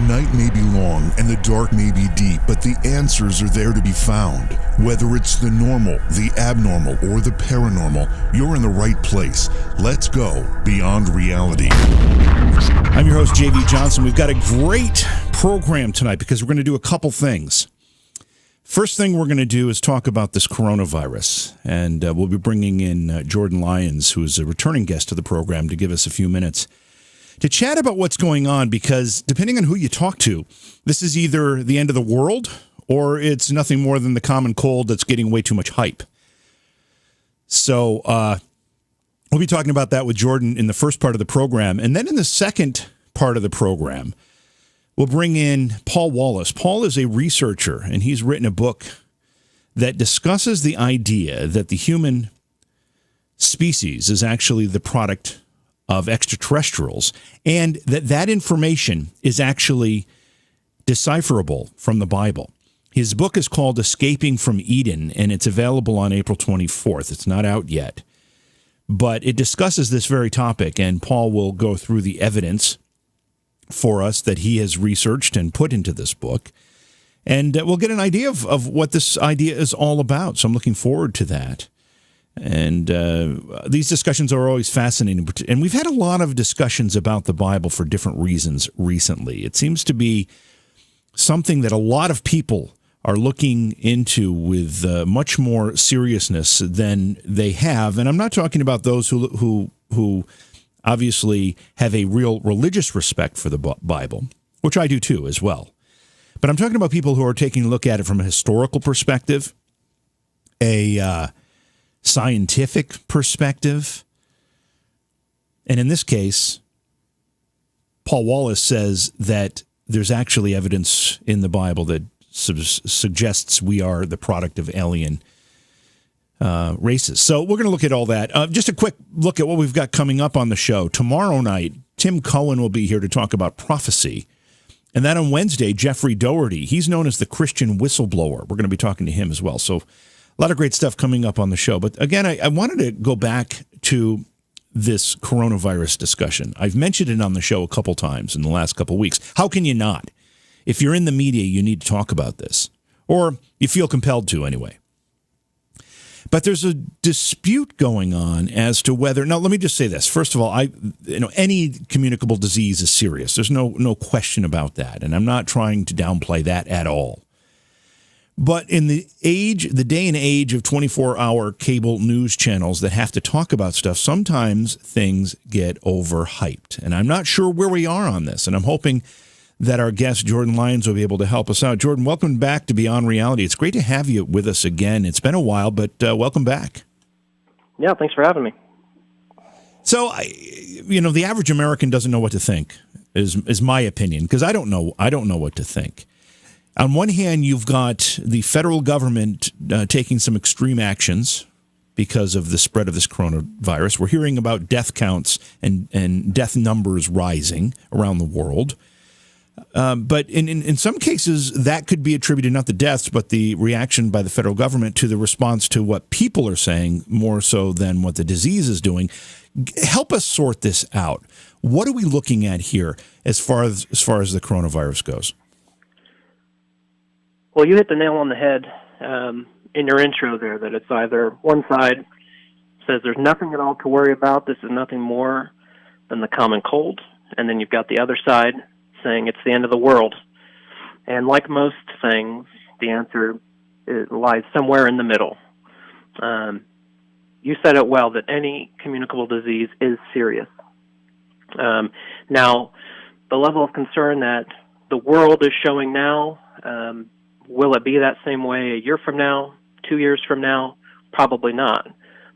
night may be long and the dark may be deep, but the answers are there to be found. Whether it's the normal, the abnormal, or the paranormal, you're in the right place. Let's go beyond reality. I'm your host, J.V. Johnson. We've got a great program tonight because we're going to do a couple things. First thing we're going to do is talk about this coronavirus, and we'll be bringing in Jordan Lyons, who is a returning guest to the program, to give us a few minutes to chat about what's going on, because depending on who you talk to, this is either the end of the world or it's nothing more than the common cold that's getting way too much hype. So we'll be talking about that with Jordan in the first part of the program. And then in the second part of the program, we'll bring in Paul Wallis. Paul is a researcher, and he's written a book that discusses the idea that the human species is actually the product of extraterrestrials, and that information is actually decipherable from the Bible. His book is called Escaping from Eden, and it's available on April 24th. It's not out yet, but it discusses this very topic, and Paul will go through the evidence for us that he has researched and put into this book, and we'll get an idea of what this idea is all about. So I'm looking forward to that. And these discussions are always fascinating. And we've had a lot of discussions about the Bible for different reasons recently. It seems to be something that a lot of people are looking into with much more seriousness than they have. And I'm not talking about those who obviously have a real religious respect for the Bible, which I do too as well. But I'm talking about people who are taking a look at it from a historical perspective, a scientific perspective. And in this case, Paul Wallis says that there's actually evidence in the Bible that suggests we are the product of alien races. So we're going to look at all that. Just a quick look at what we've got coming up on the show. Tomorrow night, Tim Cohen will be here to talk about prophecy. And then on Wednesday, Jeffrey Doherty, he's known as the Christian whistleblower. We're going to be talking to him as well. So a lot of great stuff coming up on the show. But again, I wanted to go back to this coronavirus discussion. I've mentioned it on the show a couple times in the last couple of weeks. How can you not? If you're in the media, you need to talk about this. Or you feel compelled to anyway. But there's a dispute going on as to whether... Now, let me just say this. First of all, any communicable disease is serious. There's no question about that. And I'm not trying to downplay that at all. But in the day and age of 24-hour cable news channels that have to talk about stuff, sometimes things get overhyped. And I'm not sure where we are on this. And I'm hoping that our guest, Jordan Lyons, will be able to help us out. Jordan, welcome back to Beyond Reality. It's great to have you with us again. It's been a while, but welcome back. Yeah, thanks for having me. So, the average American doesn't know what to think, is my opinion, because I don't know what to think. On one hand, you've got the federal government taking some extreme actions because of the spread of this coronavirus. We're hearing about death counts and death numbers rising around the world. But in some cases, that could be attributed not the deaths, but the reaction by the federal government to the response to what people are saying more so than what the disease is doing. Help us sort this out. What are we looking at here as far as the coronavirus goes? Well, you hit the nail on the head in your intro there, that it's either one side says there's nothing at all to worry about, this is nothing more than the common cold, and then you've got the other side saying it's the end of the world. And like most things, the answer lies somewhere in the middle. You said it well, that any communicable disease is serious. Now, the level of concern that the world is showing now, will it be that same way a year from now, 2 years from now? Probably not.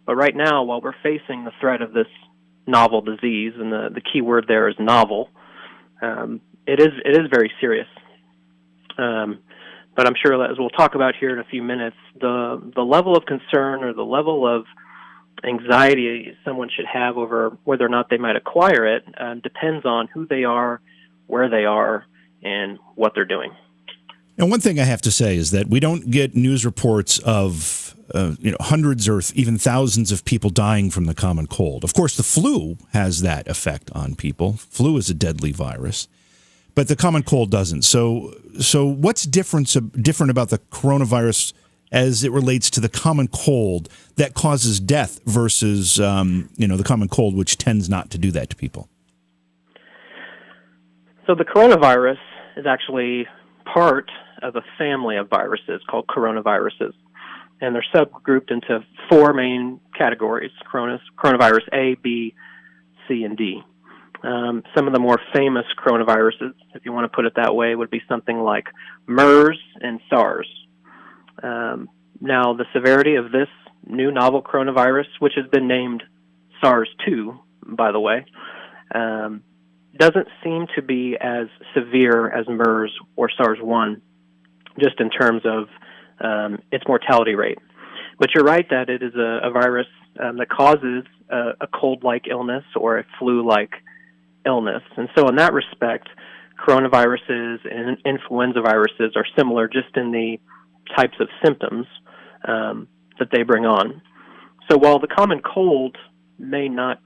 But right now, while we're facing the threat of this novel disease, and the key word there is novel, it is very serious. But I'm sure, as we'll talk about here in a few minutes, the level of concern or the level of anxiety someone should have over whether or not they might acquire it depends on who they are, where they are, and what they're doing. And one thing I have to say is that we don't get news reports of hundreds or even thousands of people dying from the common cold. Of course, the flu has that effect on people. Flu is a deadly virus. but the common cold doesn't. So what's different about the coronavirus as it relates to the common cold that causes death versus the common cold, which tends not to do that to people? So the coronavirus is actually part of a family of viruses called coronaviruses, and they're subgrouped into four main categories: coronavirus A, B, C, and D. Some of the more famous coronaviruses, if you want to put it that way, would be something like MERS and SARS. Now, the severity of this new novel coronavirus, which has been named SARS-2, by the way, doesn't seem to be as severe as MERS or SARS-1, just in terms of its mortality rate. But you're right that it is a virus that causes a cold-like illness or a flu-like illness. And so in that respect, coronaviruses and influenza viruses are similar just in the types of symptoms that they bring on. So while the common cold may not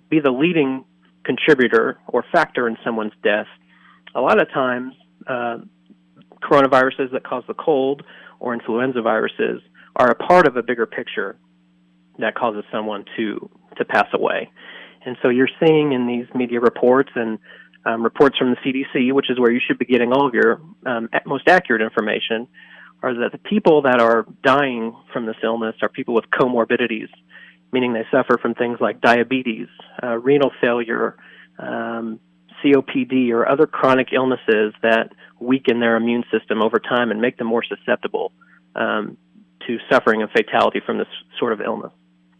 be the leading contributor or factor in someone's death, a lot of times coronaviruses that cause the cold or influenza viruses are a part of a bigger picture that causes someone to pass away. And so you're seeing in these media reports and reports from the CDC, which is where you should be getting all of your most accurate information, are that the people that are dying from this illness are people with comorbidities, meaning they suffer from things like diabetes, renal failure, COPD, or other chronic illnesses that weaken their immune system over time and make them more susceptible to suffering and fatality from this sort of illness.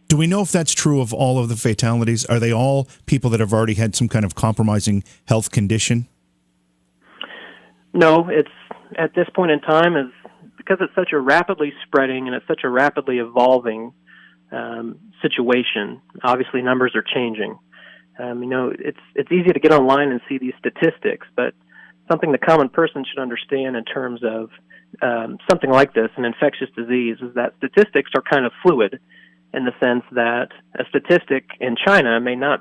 Do we know if that's true of all of the fatalities? Are they all people that have already had some kind of compromising health condition? No, it's at this point in time, is because it's such a rapidly spreading and it's such a rapidly evolving situation. Obviously, numbers are changing. It's easy to get online and see these statistics, but something the common person should understand in terms of something like this, an infectious disease, is that statistics are kind of fluid, in the sense that a statistic in China might not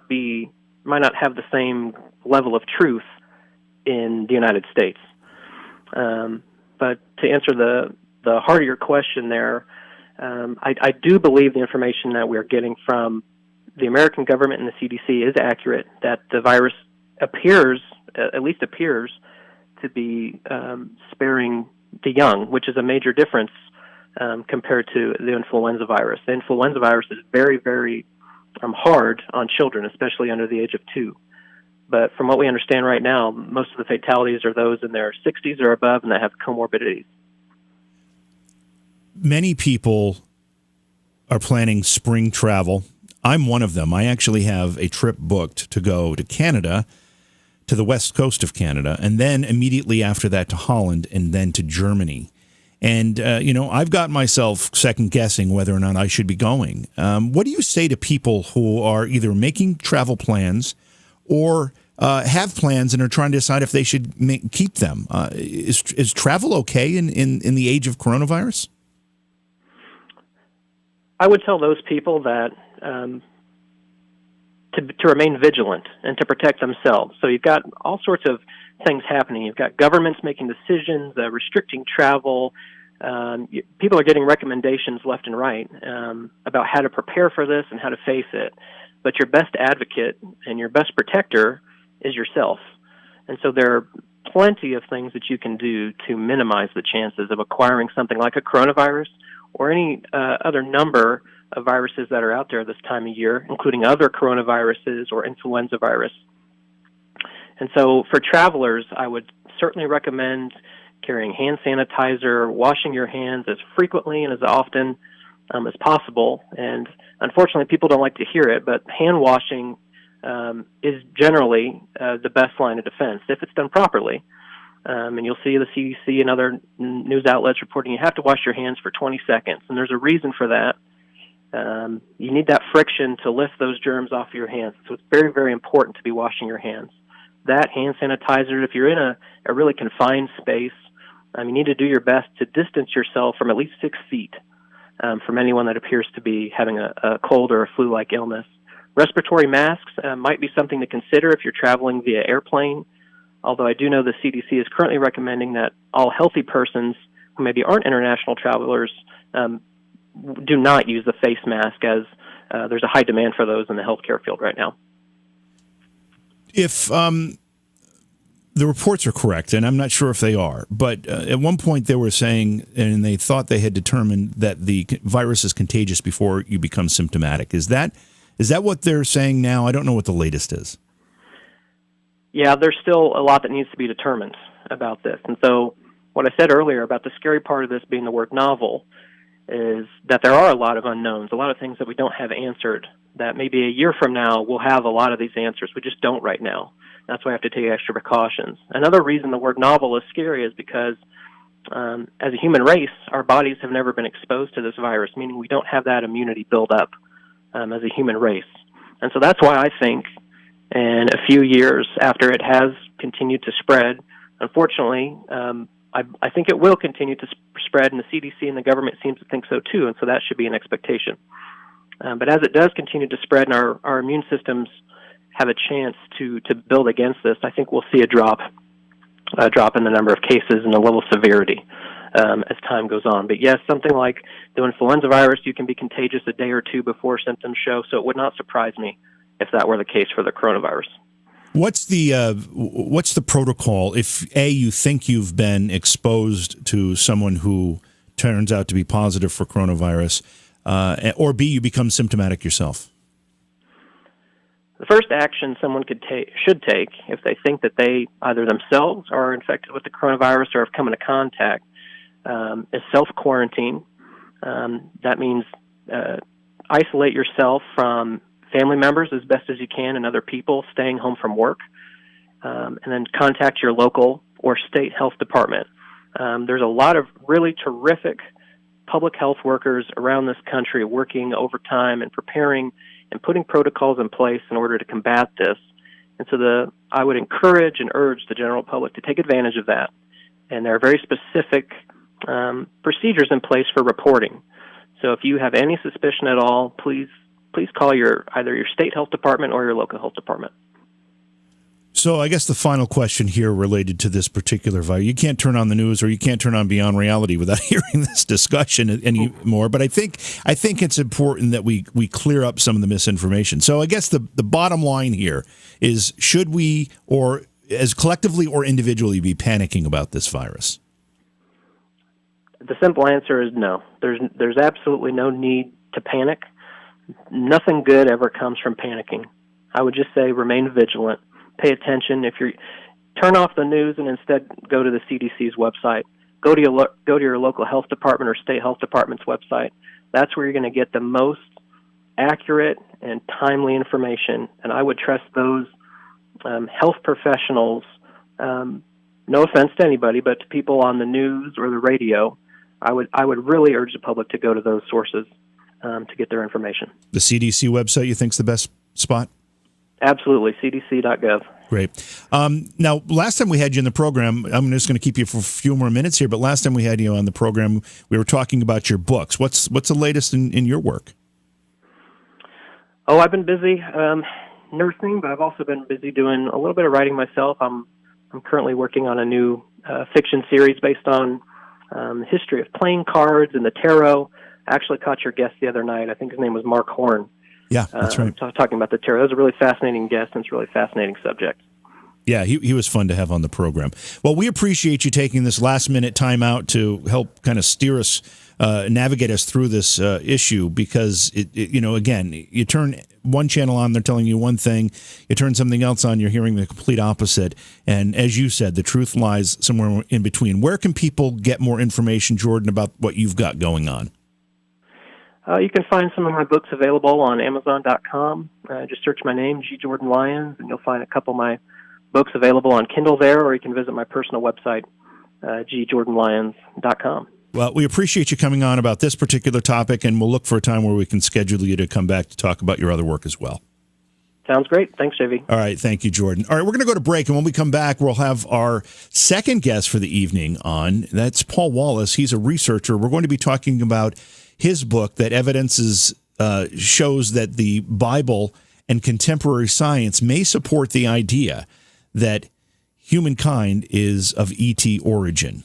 have the same level of truth in the United States. But to answer the heart of your question there, I do believe the information that we're getting from the American government and the CDC is accurate, that the virus at least appears to be sparing the young, which is a major difference compared to the influenza virus. The influenza virus is very, very hard on children, especially under the age of 2. But from what we understand right now, most of the fatalities are those in their 60s or above and that have comorbidities. Many people are planning spring travel. I'm one of them. I actually have a trip booked to go to Canada, to the west coast of Canada, and then immediately after that to Holland and then to Germany. And, I've got myself second-guessing whether or not I should be going. What do you say to people who are either making travel plans or have plans and are trying to decide if they should keep them? Is travel okay in the age of coronavirus? I would tell those people that to remain vigilant and to protect themselves. So you've got all sorts of things happening. You've got governments making decisions, restricting travel. People are getting recommendations left and right about how to prepare for this and how to face it. But your best advocate and your best protector is yourself. And so there are plenty of things that you can do to minimize the chances of acquiring something like a coronavirus or any other number of viruses that are out there this time of year, including other coronaviruses or influenza virus. And so for travelers, I would certainly recommend carrying hand sanitizer, washing your hands as frequently and as often as possible. And unfortunately, people don't like to hear it, but hand washing is generally the best line of defense if it's done properly. And you'll see the CDC and other news outlets reporting you have to wash your hands for 20 seconds. And there's a reason for that. You need that friction to lift those germs off your hands. So it's very, very important to be washing your hands. That, hand sanitizer, if you're in a really confined space, you need to do your best to distance yourself from at least 6 feet from anyone that appears to be having a cold or a flu-like illness. Respiratory masks might be something to consider if you're traveling via airplane although I do know the CDC is currently recommending that all healthy persons who maybe aren't international travelers do not use the face mask, as there's a high demand for those in the healthcare field right now. If the reports are correct, and I'm not sure if they are, but at one point they were saying, and they thought they had determined that the virus is contagious before you become symptomatic. Is that what they're saying now? I don't know what the latest is. Yeah, there's still a lot that needs to be determined about this. And so what I said earlier about the scary part of this being the word novel is that there are a lot of unknowns, a lot of things that we don't have answered, that maybe a year from now we'll have a lot of these answers. We just don't right now. That's why I have to take extra precautions. Another reason the word novel is scary is because as a human race, our bodies have never been exposed to this virus, meaning we don't have that immunity build up as a human race. And so that's why I think in a few years after it has continued to spread, unfortunately, I think it will continue to spread, and the CDC and the government seems to think so too, and so that should be an expectation. But as it does continue to spread and our immune systems have a chance to build against this, I think we'll see a drop in the number of cases and the level of severity as time goes on. But yes, something like the influenza virus, you can be contagious a day or two before symptoms show, so it would not surprise me if that were the case for the coronavirus. What's the protocol if A, you think you've been exposed to someone who turns out to be positive for coronavirus, or B, you become symptomatic yourself? The first action someone should take if they think that they either themselves are infected with the coronavirus or have come into contact is self-quarantine. That means isolate yourself from family members as best as you can and other people staying home from work, and then contact your local or state health department. There's a lot of really terrific public health workers around this country working overtime and preparing and putting protocols in place in order to combat this. And so I would encourage and urge the general public to take advantage of that. And there are very specific procedures in place for reporting. So if you have any suspicion at all, please call either your state health department or your local health department. So I guess the final question here related to this particular virus, you can't turn on the news or you can't turn on Beyond Reality without hearing this discussion anymore. But I think it's important that we clear up some of the misinformation. So I guess the bottom line here is, should we, or as collectively or individually, be panicking about this virus? The simple answer is no. There's absolutely no need to panic. Nothing good ever comes from panicking. I would just say remain vigilant. Pay attention. If you turn off the news and instead go to the CDC's website, go to your local health department or state health department's website. That's where you're going to get the most accurate and timely information. And I would trust those health professionals. No offense to anybody, but to people on the news or the radio, I would really urge the public to go to those sources to get their information. The CDC website, you think, is the best spot? Absolutely, cdc.gov. Great. Now, last time we had you in the program, I'm just going to keep you for a few more minutes here, but last time we had you on the program, we were talking about your books. What's the latest in your work? Oh, I've been busy nursing, but I've also been busy doing a little bit of writing myself. I'm currently working on a new fiction series based on the history of playing cards and the tarot. I actually caught your guest the other night. I think his name was Mark Horn. Yeah, that's right. Talking about the tarot. That was a really fascinating guest, and it's a really fascinating subject. Yeah, he was fun to have on the program. Well, we appreciate you taking this last-minute time out to help kind of steer us, navigate us through this issue, because, again, you turn one channel on, they're telling you one thing. You turn something else on, you're hearing the complete opposite. And as you said, the truth lies somewhere in between. Where can people get more information, Jordan, about what you've got going on? You can find some of my books available on Amazon.com. Just search my name, G. Jordan Lyons, and you'll find a couple of my books available on Kindle there, or you can visit my personal website, gjordanlyons.com. Well, we appreciate you coming on about this particular topic, and we'll look for a time where we can schedule you to come back to talk about your other work as well. Sounds great. Thanks, JV. All right. Thank you, Jordan. All right. We're going to go to break, and when we come back, we'll have our second guest for the evening on. That's Paul Wallis. He's a researcher. We're going to be talking about his book that shows that the Bible and contemporary science may support the idea that humankind is of ET origin.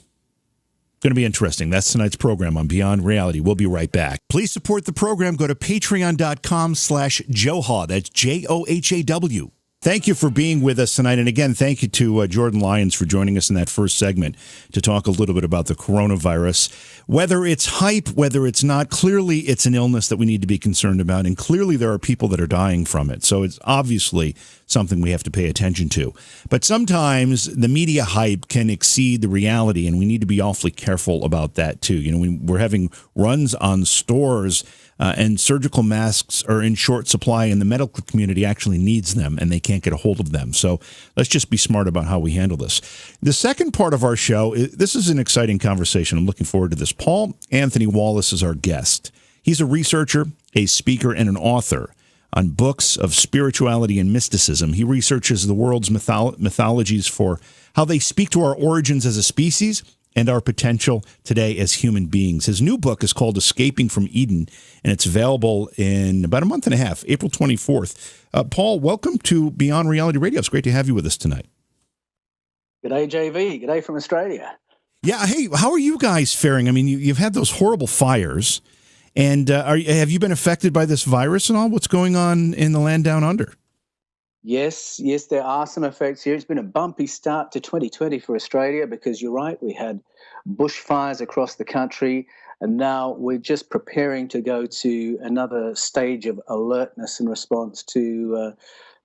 Going to be interesting. That's tonight's program on Beyond Reality. We'll be right back. Please support the program. Go to patreon.com/Johaw. That's JOHAW. Thank you for being with us tonight. And again, thank you to Jordan Lyons for joining us in that first segment to talk a little bit about the coronavirus. Whether it's hype, whether it's not, clearly it's an illness that we need to be concerned about. And clearly there are people that are dying from it. So it's obviously something we have to pay attention to. But sometimes the media hype can exceed the reality, and we need to be awfully careful about that too. You know, we're having runs on stores and surgical masks are in short supply, and the medical community actually needs them, and they can't get a hold of them. So let's just be smart about how we handle this. The second part of our show, this is an exciting conversation. I'm looking forward to this. Paul Anthony Wallis is our guest. He's a researcher, a speaker, and an author on books of spirituality and mysticism. He researches the world's mythologies for how they speak to our origins as a species and our potential today as human beings. His new book is called Escaping from Eden, and it's available in about a month and a half, April 24th. Paul, welcome to Beyond Reality Radio. It's great to have you with us tonight. G'day, JV. G'day from Australia. Yeah, hey, how are you guys faring? I mean, you've had those horrible fires, and have you been affected by this virus and all? What's going on in the land down under? Yes, there are some effects here. It's been a bumpy start to 2020 for Australia because you're right, we had bushfires across the country, and now we're just preparing to go to another stage of alertness in response to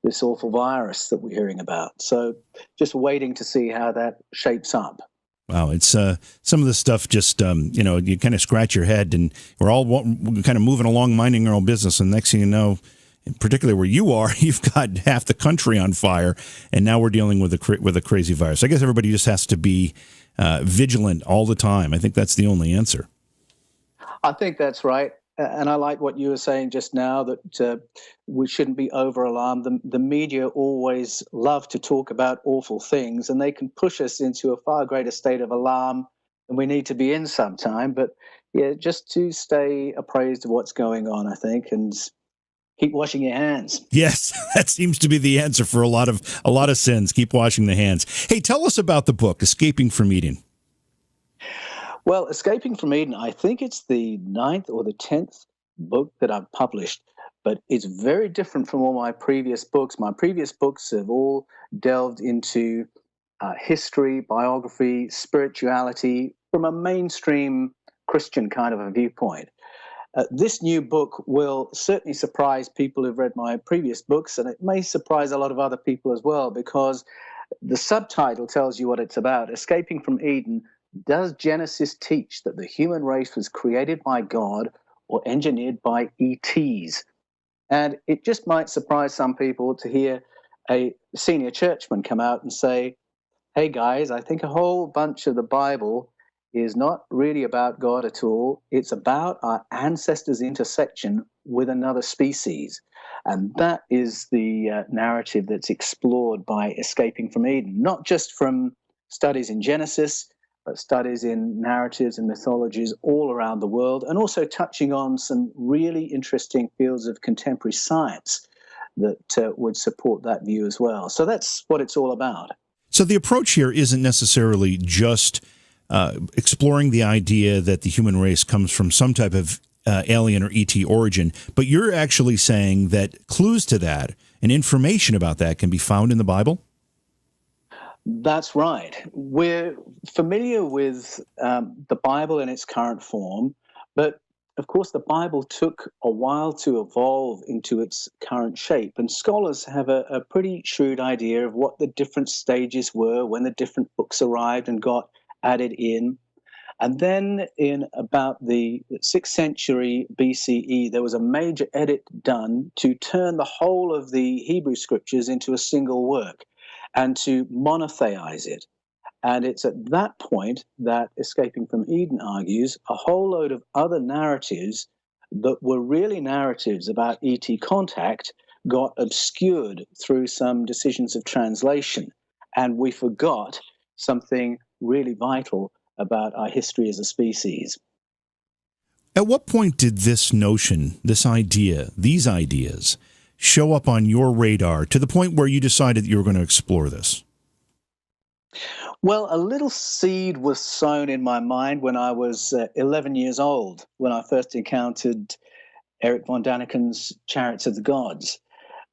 this awful virus that we're hearing about. So just waiting to see how that shapes up. Wow, it's some of the stuff just, you kind of scratch your head, and we're all kind of moving along, minding our own business, and next thing you know, and particularly where you are, you've got half the country on fire, and now we're dealing with a crazy virus. I guess everybody just has to be vigilant all the time. I think that's the only answer. I think that's right. And I like what you were saying just now, that we shouldn't be over-alarmed. The media always love to talk about awful things, and they can push us into a far greater state of alarm than we need to be in sometime. But, yeah, just to stay appraised of what's going on, I think, and keep washing your hands. Yes, that seems to be the answer for a lot of sins. Keep washing the hands. Hey, tell us about the book, Escaping from Eden. Well, Escaping from Eden, I think it's the 9th or the 10th book that I've published, but it's very different from all my previous books. My previous books have all delved into history, biography, spirituality from a mainstream Christian kind of a viewpoint. This new book will certainly surprise people who've read my previous books, and it may surprise a lot of other people as well, because the subtitle tells you what it's about. Escaping from Eden, does Genesis teach that the human race was created by God or engineered by ETs? And it just might surprise some people to hear a senior churchman come out and say, hey guys, I think a whole bunch of the Bible is not really about God at all. It's about our ancestors' intersection with another species. And that is the narrative that's explored by Escaping from Eden, not just from studies in Genesis, but studies in narratives and mythologies all around the world, and also touching on some really interesting fields of contemporary science that would support that view as well. So that's what it's all about. So the approach here isn't necessarily just exploring the idea that the human race comes from some type of alien or ET origin, but you're actually saying that clues to that and information about that can be found in the Bible? That's right. We're familiar with the Bible in its current form, but of course the Bible took a while to evolve into its current shape, and scholars have a pretty shrewd idea of what the different stages were when the different books arrived and got added in. And then in about the 6th century BCE, there was a major edit done to turn the whole of the Hebrew scriptures into a single work and to monotheize it. And it's at that point that Escaping from Eden argues a whole load of other narratives that were really narratives about ET contact got obscured through some decisions of translation. And we forgot something really vital about our history as a species. At what point did this notion, this idea, these ideas show up on your radar to the point where you decided you were going to explore this? Well, a little seed was sown in my mind when I was 11 years old, when I first encountered Eric von Daniken's Chariots of the Gods.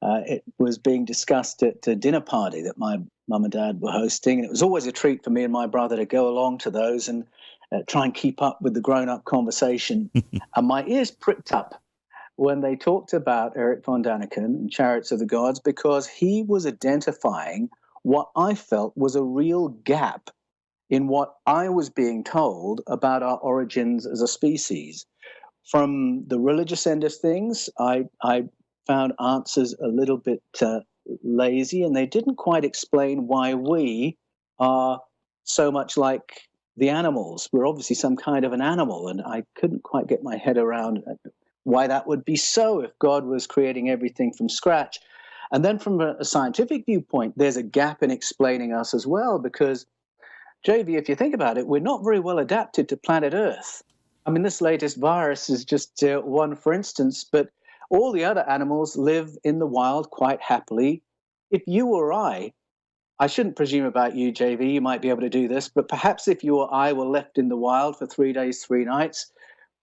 It was being discussed at a dinner party that my mum and dad were hosting, and it was always a treat for me and my brother to go along to those and try and keep up with the grown-up conversation. And my ears pricked up when they talked about Eric von Daniken and Chariots of the Gods, because he was identifying what I felt was a real gap in what I was being told about our origins as a species. From the religious end of things, I found answers a little bit lazy, and they didn't quite explain why we are so much like the animals. We're obviously some kind of an animal, and I couldn't quite get my head around why that would be so if God was creating everything from scratch. And then from a scientific viewpoint, there's a gap in explaining us as well, because, JV, if you think about it, we're not very well adapted to planet Earth. I mean, this latest virus is just one, for instance, but all the other animals live in the wild quite happily. If you or I shouldn't presume about you, JV, you might be able to do this, but perhaps if you or I were left in the wild for 3 days, 3 nights,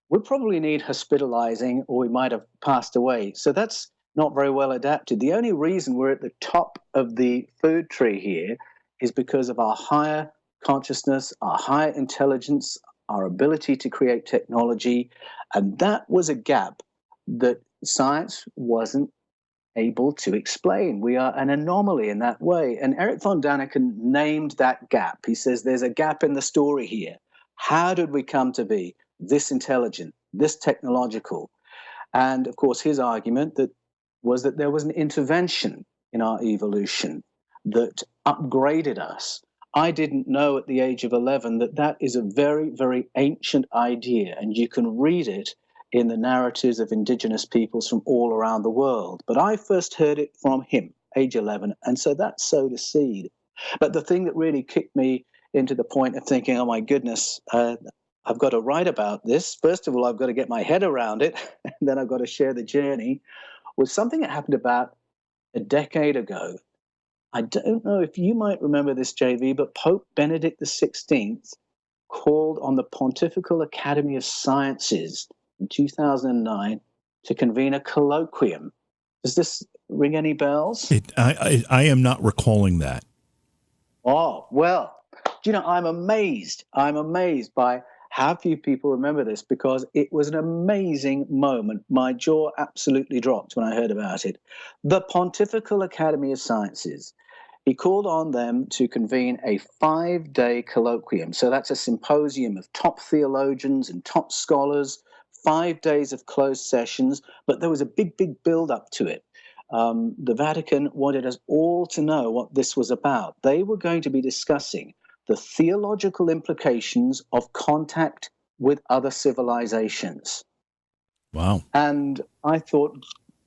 we'd probably need hospitalizing, or we might have passed away. So that's not very well adapted. The only reason we're at the top of the food tree here is because of our higher consciousness, our higher intelligence, our ability to create technology. And that was a gap that science wasn't able to explain. We are an anomaly in that way. And Eric von Daniken named that gap. He says there's a gap in the story here. How did we come to be this intelligent, this technological? And of course, his argument was that there was an intervention in our evolution that upgraded us. I didn't know at the age of 11 that is a very, very ancient idea, and you can read it in the narratives of indigenous peoples from all around the world. But I first heard it from him, age 11, and so that sowed a seed. But the thing that really kicked me into the point of thinking, oh my goodness, I've got to write about this. First of all, I've got to get my head around it, and then I've got to share the journey, was something that happened about a decade ago. I don't know if you might remember this, JV, but Pope Benedict XVI called on the Pontifical Academy of Sciences in 2009 to convene a colloquium. Does this ring any bells? I am not recalling that. Oh, well, do you know, I'm amazed. I'm amazed by how few people remember this, because it was an amazing moment. My jaw absolutely dropped when I heard about it. The Pontifical Academy of Sciences. He called on them to convene a 5-day colloquium. So that's a symposium of top theologians and top scholars, 5 days of closed sessions, but there was a big, big build-up to it. The Vatican wanted us all to know what this was about. They were going to be discussing the theological implications of contact with other civilizations. Wow. And I thought,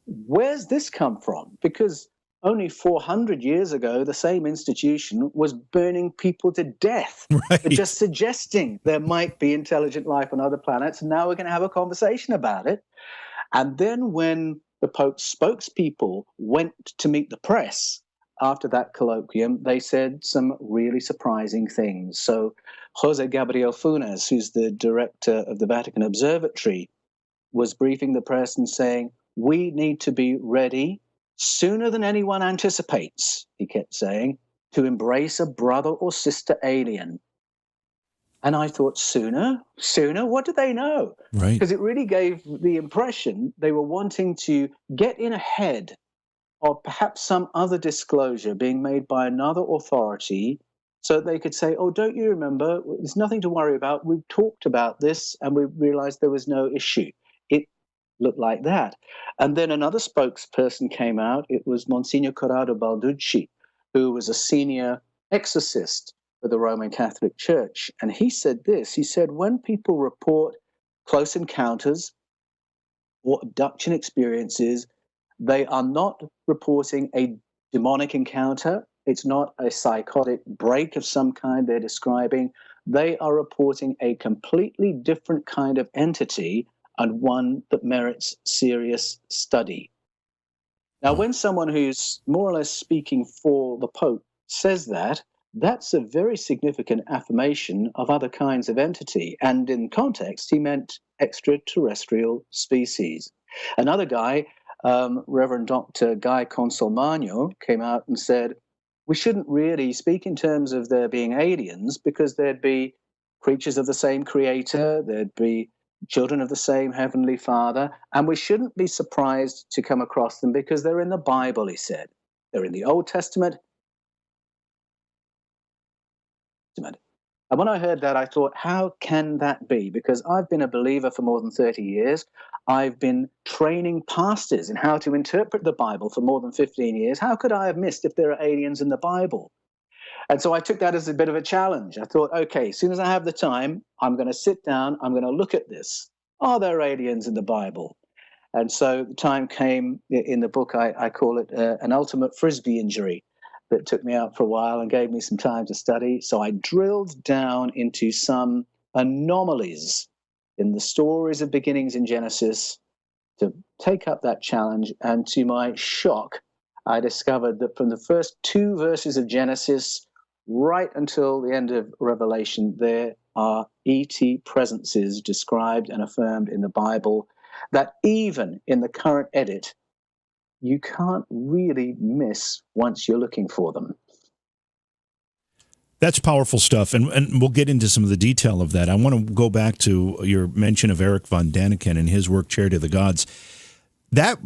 where's this come from? Because only 400 years ago, the same institution was burning people to death for just suggesting there might be intelligent life on other planets. And now we're going to have a conversation about it. And then when the Pope's spokespeople went to meet the press after that colloquium, they said some really surprising things. So Jose Gabriel Funes, who's the director of the Vatican Observatory, was briefing the press and saying, we need to be ready sooner than anyone anticipates, he kept saying, to embrace a brother or sister alien. And I thought, sooner? What do they know? Right. Because it really gave the impression they were wanting to get in ahead of perhaps some other disclosure being made by another authority, so that they could say, oh, don't you remember? There's nothing to worry about. We've talked about this and we realized there was no issue. It looked like that. And then another spokesperson came out. It was Monsignor Corrado Balducci, who was a senior exorcist for the Roman Catholic Church. And he said this. He said, when people report close encounters or abduction experiences, they are not reporting a demonic encounter. It's not a psychotic break of some kind they're describing. They are reporting a completely different kind of entity, and one that merits serious study. Now, when someone who's more or less speaking for the Pope says that, that's a very significant affirmation of other kinds of entity. And in context, he meant extraterrestrial species. Another guy, Reverend Dr. Guy Consolmagno, came out and said, we shouldn't really speak in terms of there being aliens, because there'd be creatures of the same creator, there'd be children of the same heavenly Father, and we shouldn't be surprised to come across them because they're in the Bible, he said. They're in the Old Testament. And when I heard that, I thought, how can that be? Because I've been a believer for more than 30 years. I've been training pastors in how to interpret the Bible for more than 15 years. How could I have missed if there are aliens in the Bible? And so I took that as a bit of a challenge. I thought, okay, as soon as I have the time, I'm going to sit down, I'm going to look at this. Are there aliens in the Bible? And so the time came in the book, I call it an ultimate Frisbee injury, that took me out for a while and gave me some time to study. So I drilled down into some anomalies in the stories of beginnings in Genesis to take up that challenge. And to my shock, I discovered that from the first 2 verses of Genesis right until the end of Revelation, there are ET presences described and affirmed in the Bible that even in the current edit, you can't really miss once you're looking for them. That's powerful stuff, and we'll get into some of the detail of that. I want to go back to your mention of Eric von Daniken and his work, Charity of the Gods. That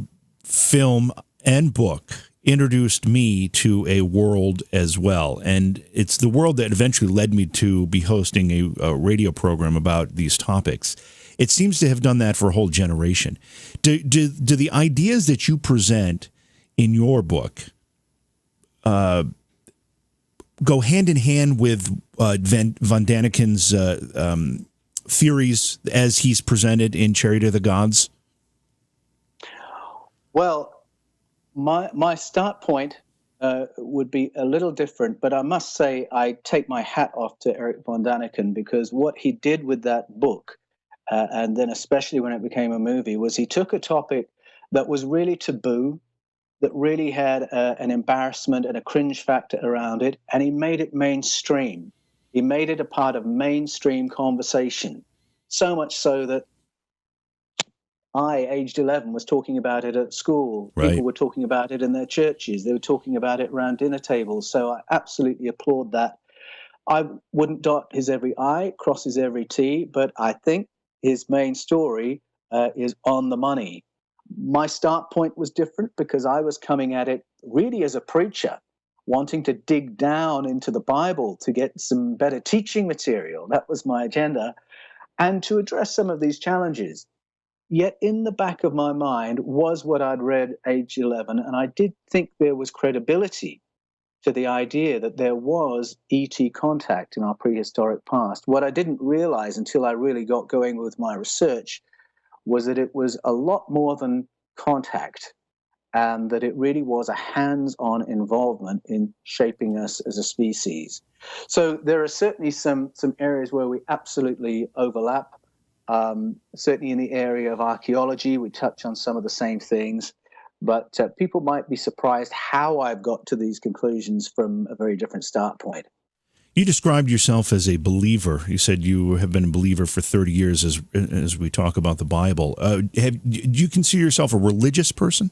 film and book introduced me to a world as well, and it's the world that eventually led me to be hosting a radio program about these topics. It seems to have done that for a whole generation. Do the ideas that you present in your book go hand in hand with von Daniken's theories as he's presented in Charity of the Gods? Well, my start point would be a little different, but I must say I take my hat off to Eric von Daniken, because what he did with that book, and then especially when it became a movie, was he took a topic that was really taboo, that really had an embarrassment and a cringe factor around it, and he made it mainstream. He made it a part of mainstream conversation, so much so that I, aged 11, was talking about it at school. Right. People were talking about it in their churches. They were talking about it around dinner tables. So I absolutely applaud that. I wouldn't dot his every I, cross his every T, but I think his main story is on the money. My start point was different because I was coming at it really as a preacher, wanting to dig down into the Bible to get some better teaching material. That was my agenda, and to address some of these challenges. Yet in the back of my mind was what I'd read age 11, and I did think there was credibility to the idea that there was ET contact in our prehistoric past. What I didn't realize until I really got going with my research was that it was a lot more than contact, and that it really was a hands-on involvement in shaping us as a species. So there are certainly some areas where we absolutely overlap. Certainly in the area of archaeology, we touch on some of the same things, but people might be surprised how I've got to these conclusions from a very different start point. You described yourself as a believer. You said you have been a believer for 30 years as we talk about the Bible. Do you consider yourself a religious person?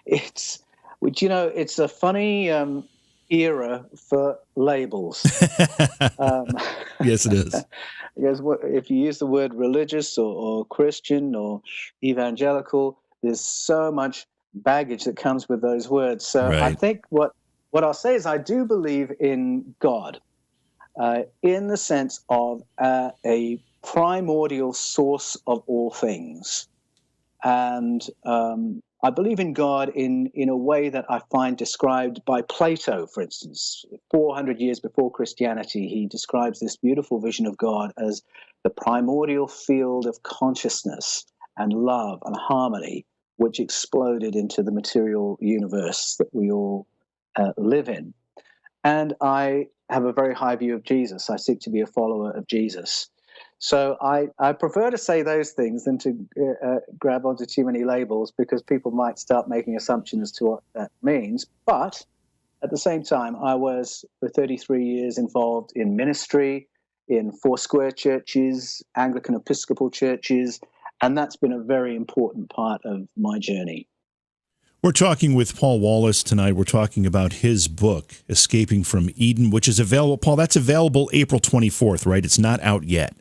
It's a funny era for labels. Yes, it is. Because if you use the word religious or Christian or evangelical, there's so much baggage that comes with those words. So Right. I think what I'll say is I do believe in God, in the sense of a primordial source of all things. And I believe in God in a way that I find described by Plato, for instance. 400 years before Christianity, he describes this beautiful vision of God as the primordial field of consciousness and love and harmony, which exploded into the material universe that we all live in. And I have a very high view of Jesus. I seek to be a follower of Jesus. So I prefer to say those things than to grab onto too many labels, because people might start making assumptions as to what that means. But At the same time, I was for 33 years involved in ministry, in Foursquare churches, Anglican Episcopal churches, and that's been a very important part of my journey. We're talking with Paul Wallis tonight. We're talking about his book, Escaping from Eden, which is available. Paul, that's available April 24th, right? It's not out yet.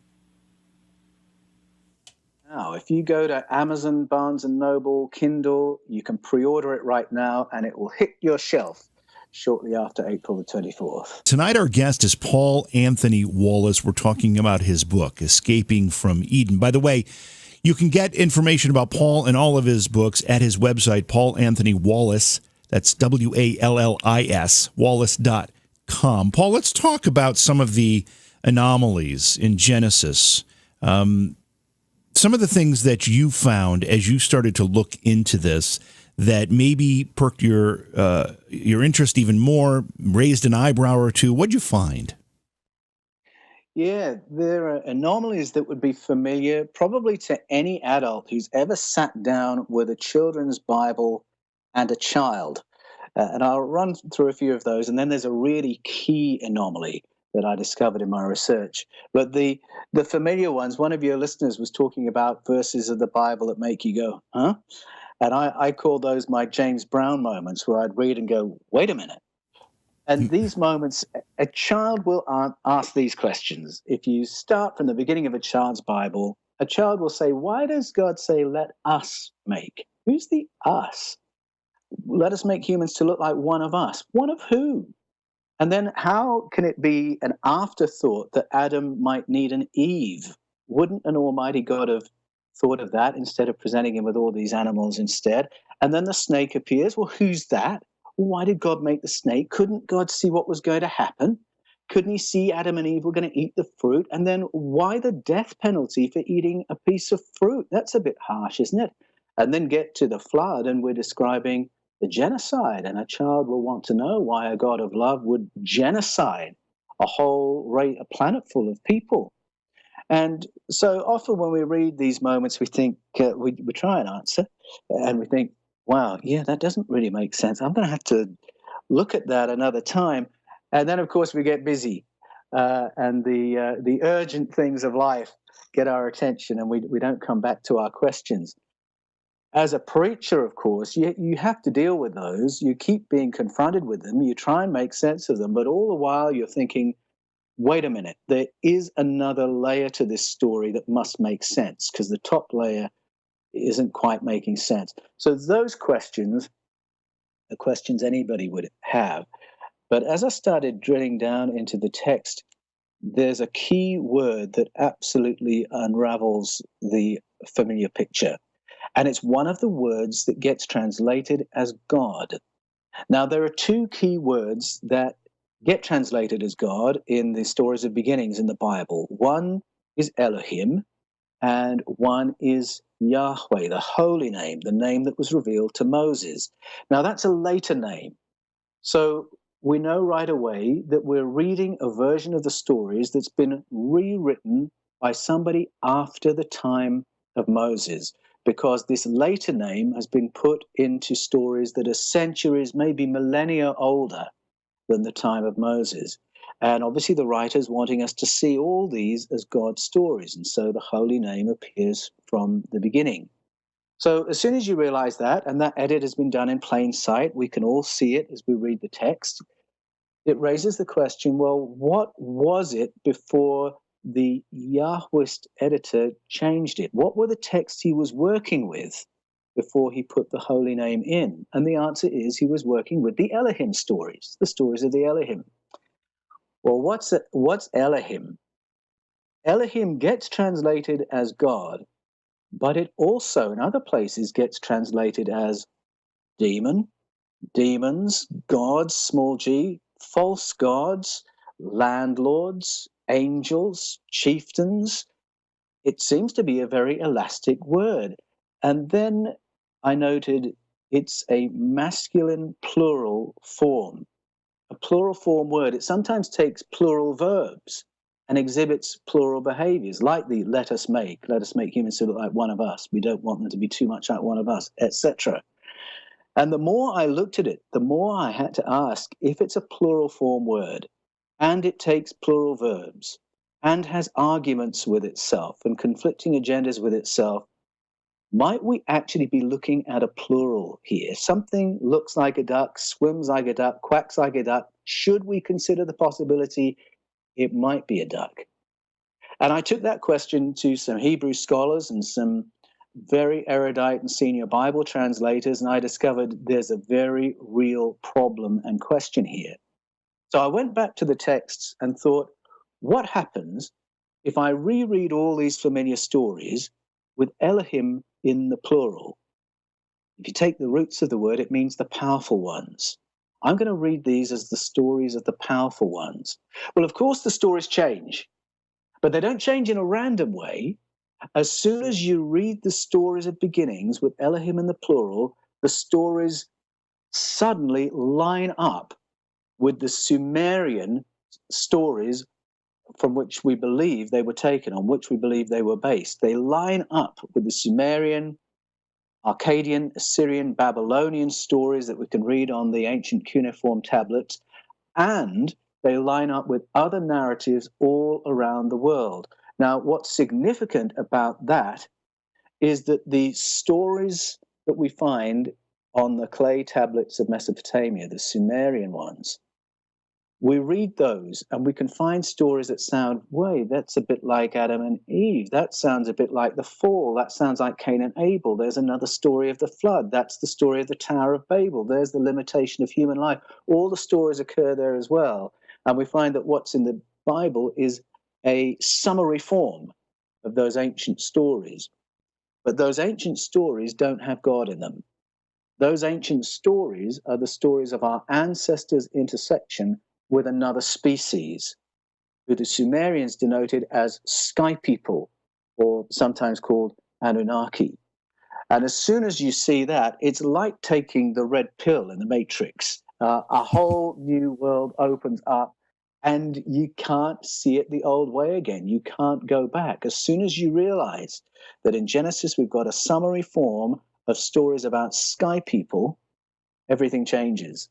Now, if you go to Amazon, Barnes & Noble, Kindle, you can pre-order it right now, and it will hit your shelf shortly after April the 24th. Tonight, our guest is Paul Anthony Wallis. We're talking about his book, Escaping from Eden. By the way, you can get information about Paul and all of his books at his website, Paul Anthony Wallis. That's Wallis, Wallace.com. Paul, let's talk about some of the anomalies in Genesis. Some of the things that you found as you started to look into this that maybe perked your interest even more, raised an eyebrow or two. What'd you find? Yeah, there are anomalies that would be familiar probably to any adult who's ever sat down with a children's Bible and a child. And I'll run through a few of those, and then there's a really key anomaly that I discovered in my research. But the familiar ones, one of your listeners was talking about verses of the Bible that make you go, huh? And I call those my James Brown moments, where I'd read and go, wait a minute. And these moments, a child will ask these questions. If you start from the beginning of a child's Bible, a child will say, why does God say, let us make? Who's the us? Let us make humans to look like one of us. One of who? And then how can it be an afterthought that Adam might need an Eve? Wouldn't an almighty God have thought of that instead of presenting him with all these animals instead? And then the snake appears. Well, who's that? Why did God make the snake? Couldn't God see what was going to happen? Couldn't he see Adam and Eve were going to eat the fruit? And then why the death penalty for eating a piece of fruit? That's a bit harsh, isn't it? And then get to the flood, and we're describing the genocide. And a child will want to know why a God of love would genocide a planet full of people. And so often when we read these moments, we think, we try and answer, and we think, wow, yeah, that doesn't really make sense. I'm going to have to look at that another time. And then, of course, we get busy, and the urgent things of life get our attention, and we don't come back to our questions. As a preacher, of course, you have to deal with those. You keep being confronted with them. You try and make sense of them. But all the while, you're thinking, wait a minute, there is another layer to this story that must make sense, because the top layer isn't quite making sense. So those questions are questions anybody would have. But as I started drilling down into the text, there's a key word that absolutely unravels the familiar picture. And it's one of the words that gets translated as God. Now, there are two key words that get translated as God in the stories of beginnings in the Bible. One is Elohim, and one is Yahweh, the holy name, the name that was revealed to Moses. Now, that's a later name. So we know right away that we're reading a version of the stories that's been rewritten by somebody after the time of Moses, because this later name has been put into stories that are centuries, maybe millennia older than the time of Moses. And obviously the writer's wanting us to see all these as God's stories. And so the holy name appears from the beginning. So as soon as you realize that, and that edit has been done in plain sight, we can all see it as we read the text, it raises the question, well, what was it before the Yahwist editor changed it? What were the texts he was working with before he put the holy name in? And the answer is he was working with the Elohim stories, the stories of the Elohim. Well, what's Elohim? Elohim gets translated as God, but it also in other places gets translated as demon, demons, gods, small g, false gods, landlords, angels, chieftains. It seems to be a very elastic word. And then I noted it's a masculine plural form. A plural form word. It sometimes takes plural verbs and exhibits plural behaviors, like the let us make humans to look like one of us. We don't want them to be too much like one of us, etc. And the more I looked at it, the more I had to ask, if it's a plural form word and it takes plural verbs and has arguments with itself and conflicting agendas with itself, might we actually be looking at a plural here? Something looks like a duck, swims like a duck, quacks like a duck. Should we consider the possibility it might be a duck? And I took that question to some Hebrew scholars and some very erudite and senior Bible translators, and I discovered there's a very real problem and question here. So I went back to the texts and thought, what happens if I reread all these familiar stories with Elohim in the plural? If you take the roots of the word, it means the powerful ones. I'm going to read these as the stories of the powerful ones. Well, of course, the stories change, but they don't change in a random way. As soon as you read the stories of beginnings with Elohim in the plural, the stories suddenly line up with the Sumerian stories from which we believe they were taken, on which we believe they were based. They line up with the Sumerian, Akkadian, Assyrian, Babylonian stories that we can read on the ancient cuneiform tablets, and they line up with other narratives all around the world. Now, what's significant about that is that the stories that we find on the clay tablets of Mesopotamia, the Sumerian ones, we read those and we can find stories that sound, wait, that's a bit like Adam and Eve. That sounds a bit like the fall. That sounds like Cain and Abel. There's another story of the flood. That's the story of the Tower of Babel. There's the limitation of human life. All the stories occur there as well. And we find that what's in the Bible is a summary form of those ancient stories. But those ancient stories don't have God in them. Those ancient stories are the stories of our ancestors' intersection with another species, who the Sumerians denoted as sky people, or sometimes called Anunnaki. And as soon as you see that, it's like taking the red pill in the Matrix. A whole new world opens up, and you can't see it the old way again. You can't go back. As soon as you realize that in Genesis we've got a summary form of stories about sky people, everything changes.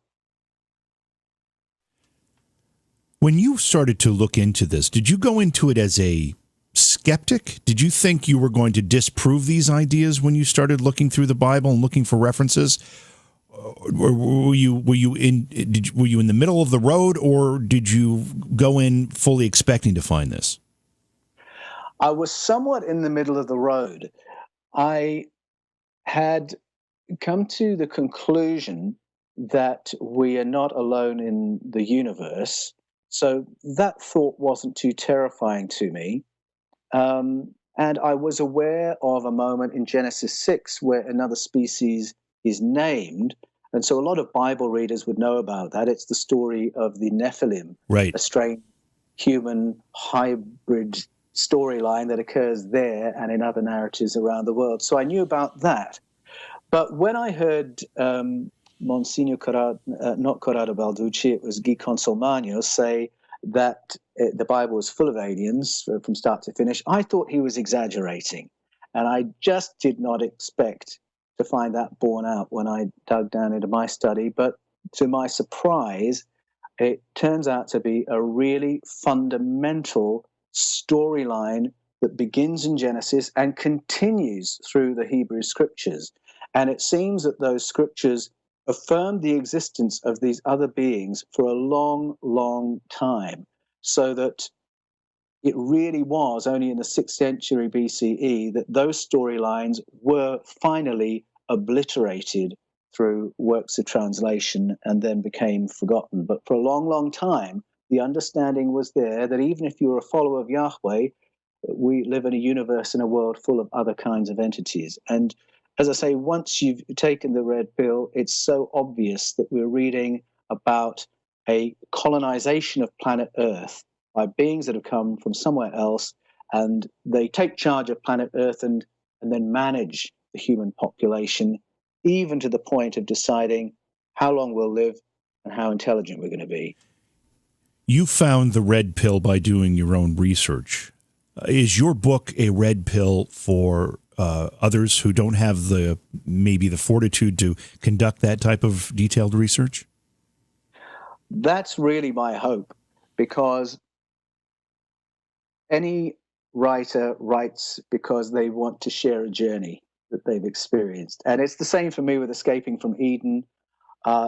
When you started to look into this, did you go into it as a skeptic? Did you think you were going to disprove these ideas when you started looking through the Bible and looking for references? Or were you in the middle of the road, or did you go in fully expecting to find this? I was somewhat in the middle of the road. I had come to the conclusion that we are not alone in the universe. So that thought wasn't too terrifying to me. And I was aware of a moment in Genesis 6 where another species is named. And so a lot of Bible readers would know about that. It's the story of the Nephilim, right? A strange human hybrid storyline that occurs there and in other narratives around the world. So I knew about that. But when I heard Monsignor not Corrado Balducci, it was Guy Consolmagno, say that the Bible was full of aliens from start to finish, I thought he was exaggerating. And I just did not expect to find that borne out when I dug down into my study. But to my surprise, it turns out to be a really fundamental storyline that begins in Genesis and continues through the Hebrew scriptures. And it seems that those scriptures affirmed the existence of these other beings for a long, long time, so that it really was only in the 6th century BCE that those storylines were finally obliterated through works of translation and then became forgotten. But for a long, long time, the understanding was there that even if you were a follower of Yahweh, we live in a universe, in a world full of other kinds of entities. And as I say, once you've taken the red pill, it's so obvious that we're reading about a colonization of planet Earth by beings that have come from somewhere else, and they take charge of planet Earth and then manage the human population, even to the point of deciding how long we'll live and how intelligent we're going to be. You found the red pill by doing your own research. Is your book a red pill for others who don't have maybe the fortitude to conduct that type of detailed research? That's really my hope, because any writer writes because they want to share a journey that they've experienced. And it's the same for me with Escaping from Eden.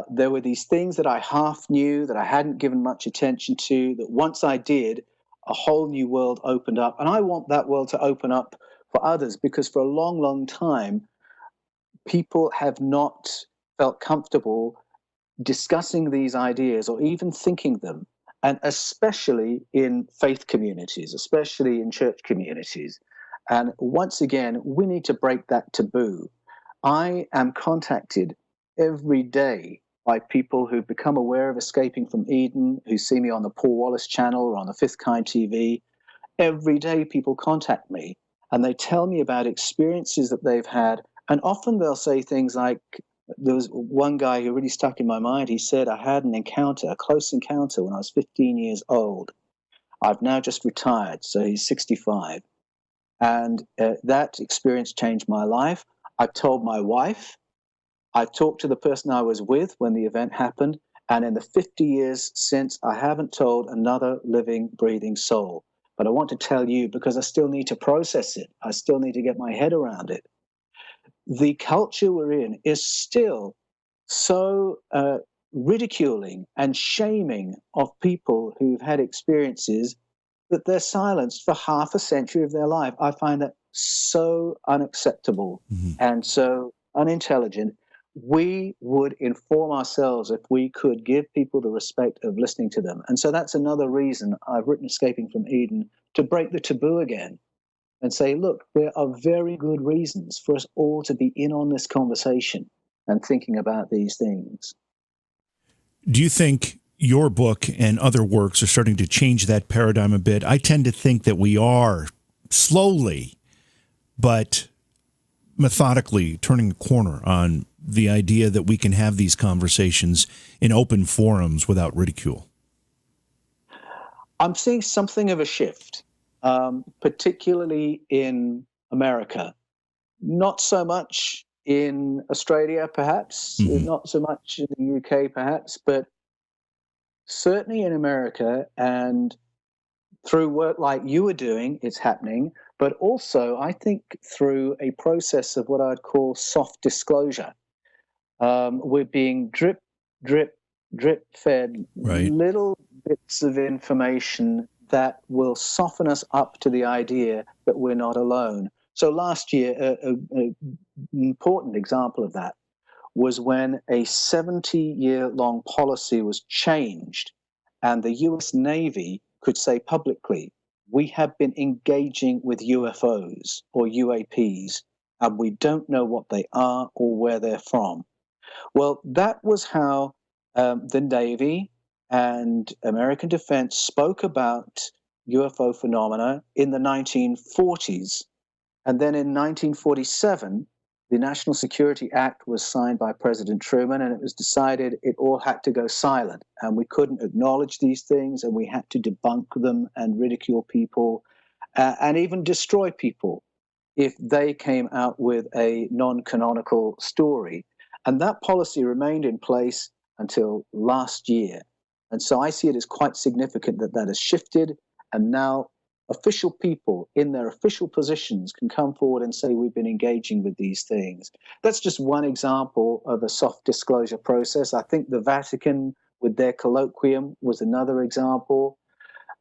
There were these things that I half knew, that I hadn't given much attention to, that once I did, a whole new world opened up. And I want that world to open up for others, because for a long, long time, people have not felt comfortable discussing these ideas or even thinking them, and especially in faith communities, especially in church communities. And once again, we need to break that taboo. I am contacted every day by people who've become aware of Escaping from Eden, who see me on the Paul Wallis channel or on the Fifth Kind TV. Every day people contact me and they tell me about experiences that they've had. And often they'll say things like, there was one guy who really stuck in my mind. He said, I had an encounter, a close encounter, when I was 15 years old. I've now just retired, so he's 65. And that experience changed my life. I've told my wife. I've talked to the person I was with when the event happened. And in the 50 years since, I haven't told another living, breathing soul. But I want to tell you because I still need to process it. I still need to get my head around it. The culture we're in is still so ridiculing and shaming of people who've had experiences that they're silenced for half a century of their life. I find that so unacceptable and so unintelligent. We would inform ourselves if we could give people the respect of listening to them. And so that's another reason I've written Escaping from Eden, to break the taboo again and say, look, there are very good reasons for us all to be in on this conversation and thinking about these things. Do you think your book and other works are starting to change that paradigm a bit? I tend to think that we are slowly, but methodically turning a corner on the idea that we can have these conversations in open forums without ridicule. I'm seeing something of a shift, particularly in America. Not so much in Australia, perhaps, not so much in the UK, perhaps, but certainly in America, and through work like you were doing, it's happening, but also I think through a process of what I'd call soft disclosure. We're being drip fed little bits of information that will soften us up to the idea that we're not alone. So last year, an important example of that was when a 70-year-long policy was changed and the US Navy could say publicly, we have been engaging with UFOs or UAPs, and we don't know what they are or where they're from. Well, that was how the Navy and American defense spoke about UFO phenomena in the 1940s. And then in 1947, the National Security Act was signed by President Truman, and it was decided it all had to go silent. And we couldn't acknowledge these things, and we had to debunk them and ridicule people and even destroy people if they came out with a non-canonical story. And that policy remained in place until last year. And so I see it as quite significant that that has shifted, and now official people in their official positions can come forward and say we've been engaging with these things. That's just one example of a soft disclosure process. I think the Vatican with their colloquium was another example.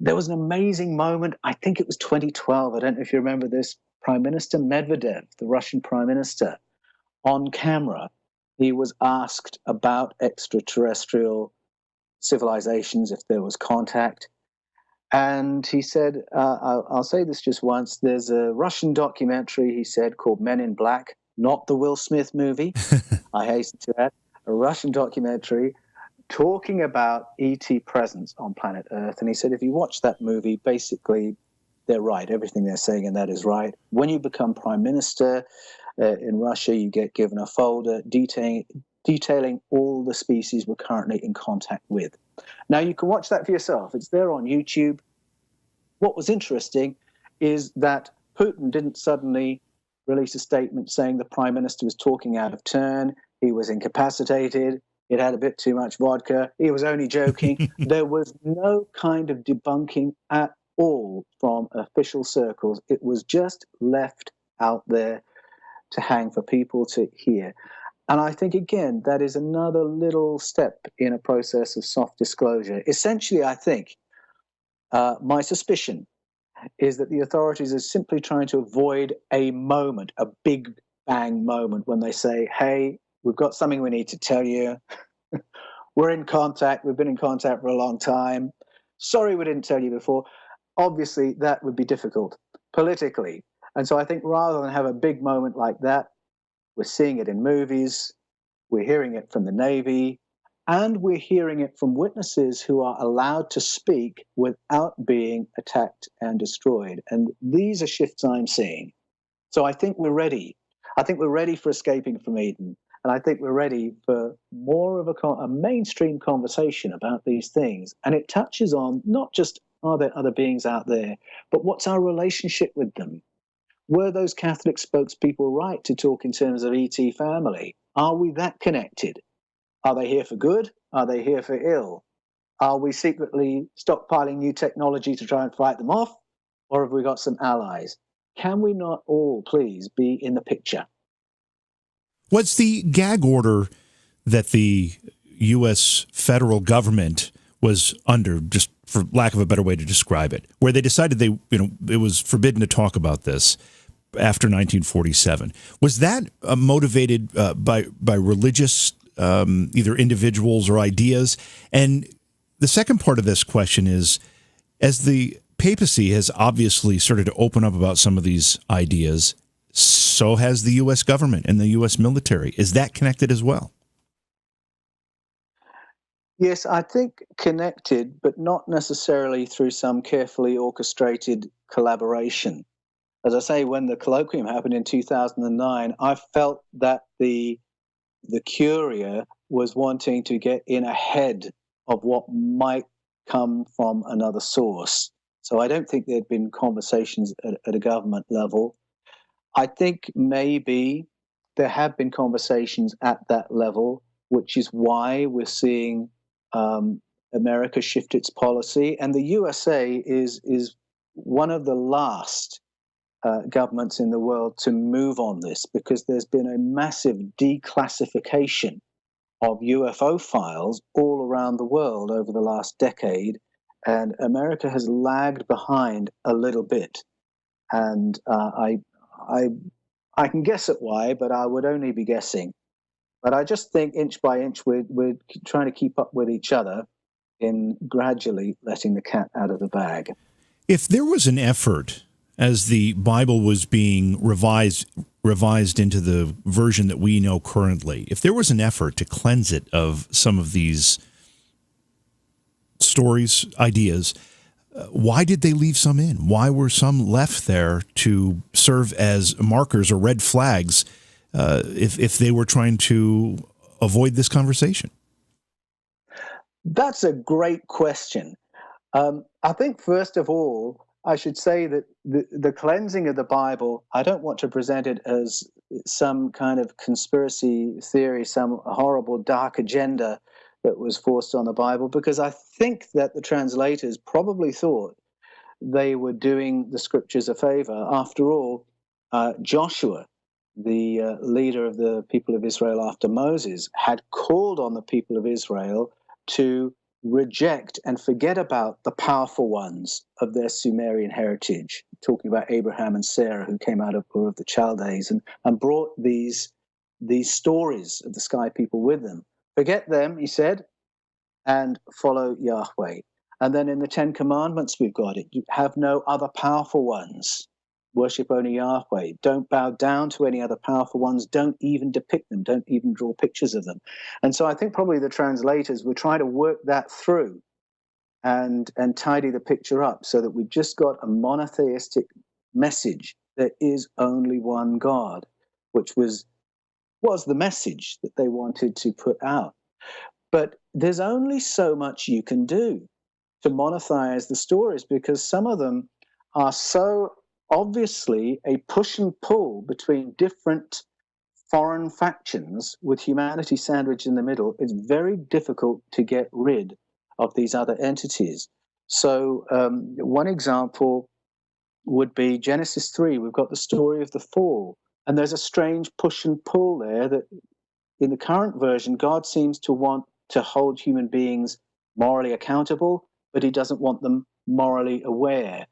There was an amazing moment, I think it was 2012, I don't know if you remember this, Prime Minister Medvedev, the Russian Prime Minister, on camera, he was asked about extraterrestrial civilizations, if there was contact. And he said, I'll say this just once, there's a Russian documentary, he said, called Men in Black, not the Will Smith movie, I hasten to add, a Russian documentary talking about ET presence on planet Earth. And he said, if you watch that movie, basically, they're right. Everything they're saying, and that is right. When you become prime minister in Russia, you get given a folder detailing all the species we're currently in contact with. Now, you can watch that for yourself. It's there on YouTube. What was interesting is that Putin didn't suddenly release a statement saying the prime minister was talking out of turn, he was incapacitated, he'd had a bit too much vodka, he was only joking. There was no kind of debunking at all from official circles. It was just left out there to hang for people to hear. And I think, again, that is another little step in a process of soft disclosure. Essentially, I think my suspicion is that the authorities are simply trying to avoid a moment, a big bang moment, when they say, hey, we've got something we need to tell you. We're in contact. We've been in contact for a long time. Sorry we didn't tell you before. Obviously, that would be difficult politically. And so I think rather than have a big moment like that, we're seeing it in movies, we're hearing it from the Navy, and we're hearing it from witnesses who are allowed to speak without being attacked and destroyed. And these are shifts I'm seeing. So I think we're ready. I think we're ready for escaping from Eden. And I think we're ready for more of a mainstream conversation about these things. And it touches on not just are there other beings out there, but what's our relationship with them? Were those Catholic spokespeople right to talk in terms of ET family? Are we that connected? Are they here for good? Are they here for ill? Are we secretly stockpiling new technology to try and fight them off? Or have we got some allies? Can we not all, please, be in the picture? Was the gag order that the U.S. federal government was under, just for lack of a better way to describe it, where they decided it was forbidden to talk about this after 1947, was that motivated by religious either individuals or ideas? And the second part of this question is, as the papacy has obviously started to open up about some of these ideas, so has the U.S. government and the U.S. military. Is that connected as well? Yes, I think connected, but not necessarily through some carefully orchestrated collaboration. As I say, when the colloquium happened in 2009, I felt that the Curia was wanting to get in ahead of what might come from another source. So I don't think there'd been conversations at a government level. I think maybe there have been conversations at that level, which is why we're seeing America shift its policy. And the USA is one of the last governments in the world to move on this, because there's been a massive declassification of UFO files all around the world over the last decade, and America has lagged behind a little bit. And I can guess at why, but I would only be guessing. But I just think inch by inch we're trying to keep up with each other in gradually letting the cat out of the bag. If there was an effort, as the Bible was being revised into the version that we know currently, if there was an effort to cleanse it of some of these stories, ideas, why did they leave some in? Why were some left there to serve as markers or red flags if they were trying to avoid this conversation? That's a great question. I think, first of all, I should say that the cleansing of the Bible, I don't want to present it as some kind of conspiracy theory, some horrible dark agenda that was forced on the Bible, because I think that the translators probably thought they were doing the scriptures a favor. After all, Joshua, the leader of the people of Israel after Moses, had called on the people of Israel to reject and forget about the powerful ones of their Sumerian heritage, talking about Abraham and Sarah, who came out of Ur of the Chaldees and brought these stories of the sky people with them. Forget them, he said, and follow Yahweh. And then in the Ten Commandments, we've got it. You have no other powerful ones. Worship only Yahweh. Don't bow down to any other powerful ones. Don't even depict them. Don't even draw pictures of them. And so I think probably the translators were trying to work that through and tidy the picture up so that we've just got a monotheistic message. There is only one God, which was the message that they wanted to put out. But there's only so much you can do to monotheize the stories, because some of them are so obviously a push and pull between different foreign factions with humanity sandwiched in the middle. It's very difficult to get rid of these other entities. So one example would be Genesis 3. We've got the story of the fall, and there's a strange push and pull there that in the current version, God seems to want to hold human beings morally accountable, but he doesn't want them morally aware.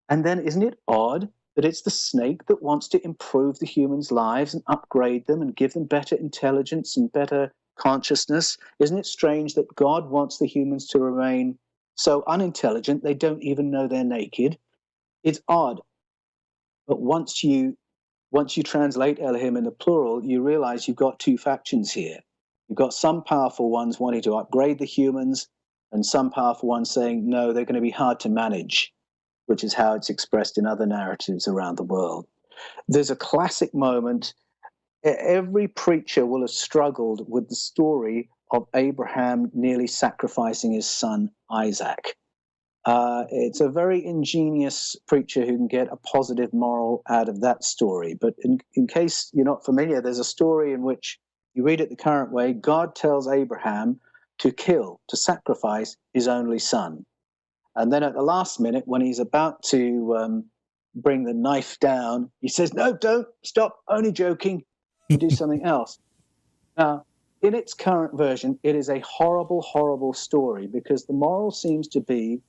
And then isn't it odd that it's the snake that wants to improve the humans' lives and upgrade them and give them better intelligence and better consciousness? Isn't it strange that God wants the humans to remain so unintelligent they don't even know they're naked? It's odd. But once you translate Elohim in the plural, you realize you've got two factions here. You've got some powerful ones wanting to upgrade the humans and some powerful ones saying, no, they're going to be hard to manage, which is how it's expressed in other narratives around the world. There's a classic moment. Every preacher will have struggled with the story of Abraham nearly sacrificing his son Isaac. It's a very ingenious preacher who can get a positive moral out of that story. But in case you're not familiar, there's a story in which you read it the current way. God tells Abraham to sacrifice his only son. And then at the last minute, when he's about to bring the knife down, he says, no, don't, stop, only joking, and do something else. Now, in its current version, it is a horrible, horrible story because the moral seems to be,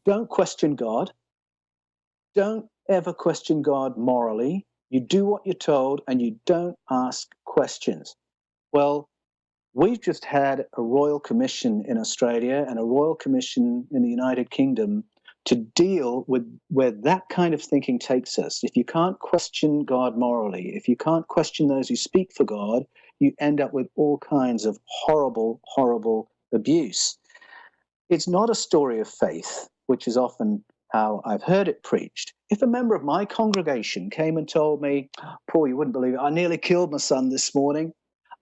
don't question God. Don't ever question God morally. You do what you're told and you don't ask questions. Well, we've just had a royal commission in Australia and a royal commission in the United Kingdom to deal with where that kind of thinking takes us. If you can't question God morally, if you can't question those who speak for God, you end up with all kinds of horrible, horrible abuse. It's not a story of faith, which is often how I've heard it preached. If a member of my congregation came and told me, Paul, you wouldn't believe it, I nearly killed my son this morning.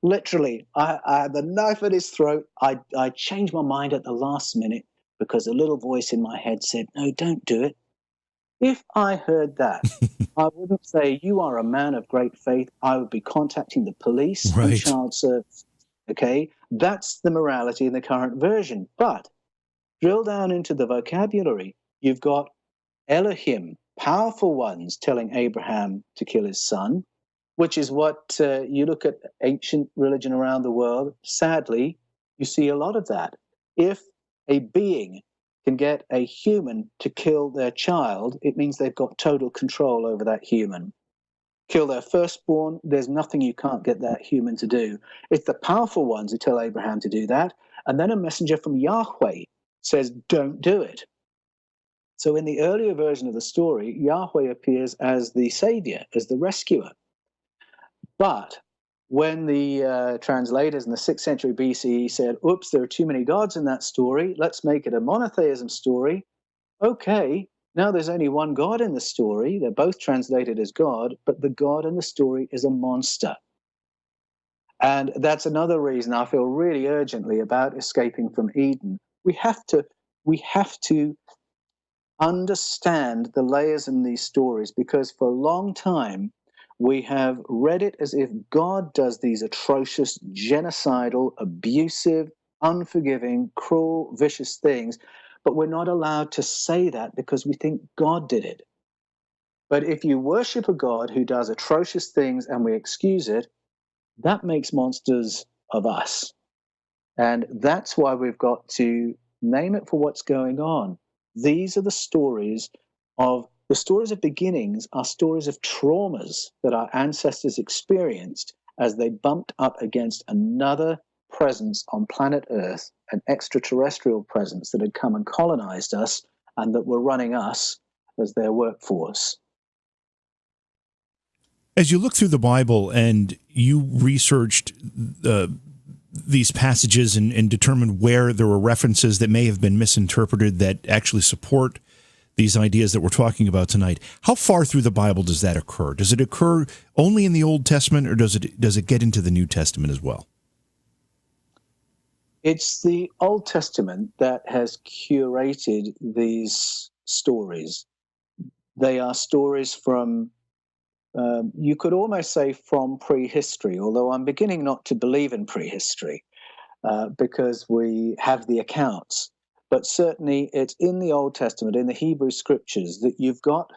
Literally, I had the knife at his throat. I changed my mind at the last minute because a little voice in my head said, no, don't do it. If I heard that, I wouldn't say, you are a man of great faith. I would be contacting the police and child services. Okay? That's the morality in the current version. But drill down into the vocabulary. You've got Elohim, powerful ones, telling Abraham to kill his son, which is what you look at ancient religion around the world. Sadly, you see a lot of that. If a being can get a human to kill their child, it means they've got total control over that human. Kill their firstborn, there's nothing you can't get that human to do. It's the powerful ones who tell Abraham to do that, and then a messenger from Yahweh says, don't do it. So in the earlier version of the story, Yahweh appears as the savior, as the rescuer. But when the translators in the 6th century BCE said, oops, there are too many gods in that story, let's make it a monotheism story. Okay, now there's only one God in the story. They're both translated as God, but the God in the story is a monster. And that's another reason I feel really urgently about escaping from Eden. We have to understand the layers in these stories, because for a long time we have read it as if God does these atrocious, genocidal, abusive, unforgiving, cruel, vicious things, but we're not allowed to say that because we think God did it. But if you worship a God who does atrocious things and we excuse it, that makes monsters of us. And that's why we've got to name it for what's going on. These are the stories of beginnings, are stories of traumas that our ancestors experienced as they bumped up against another presence on planet Earth, an extraterrestrial presence that had come and colonized us and that were running us as their workforce. As you look through the Bible and you researched these passages and determined where there were references that may have been misinterpreted that actually support these ideas that we're talking about tonight, how far through the Bible does that occur? Does it occur only in the Old Testament, or does it get into the New Testament as well? It's the Old Testament that has curated these stories. They are stories from, you could almost say from prehistory, although I'm beginning not to believe in prehistory because we have the accounts. But certainly it's in the Old Testament, in the Hebrew Scriptures, that you've got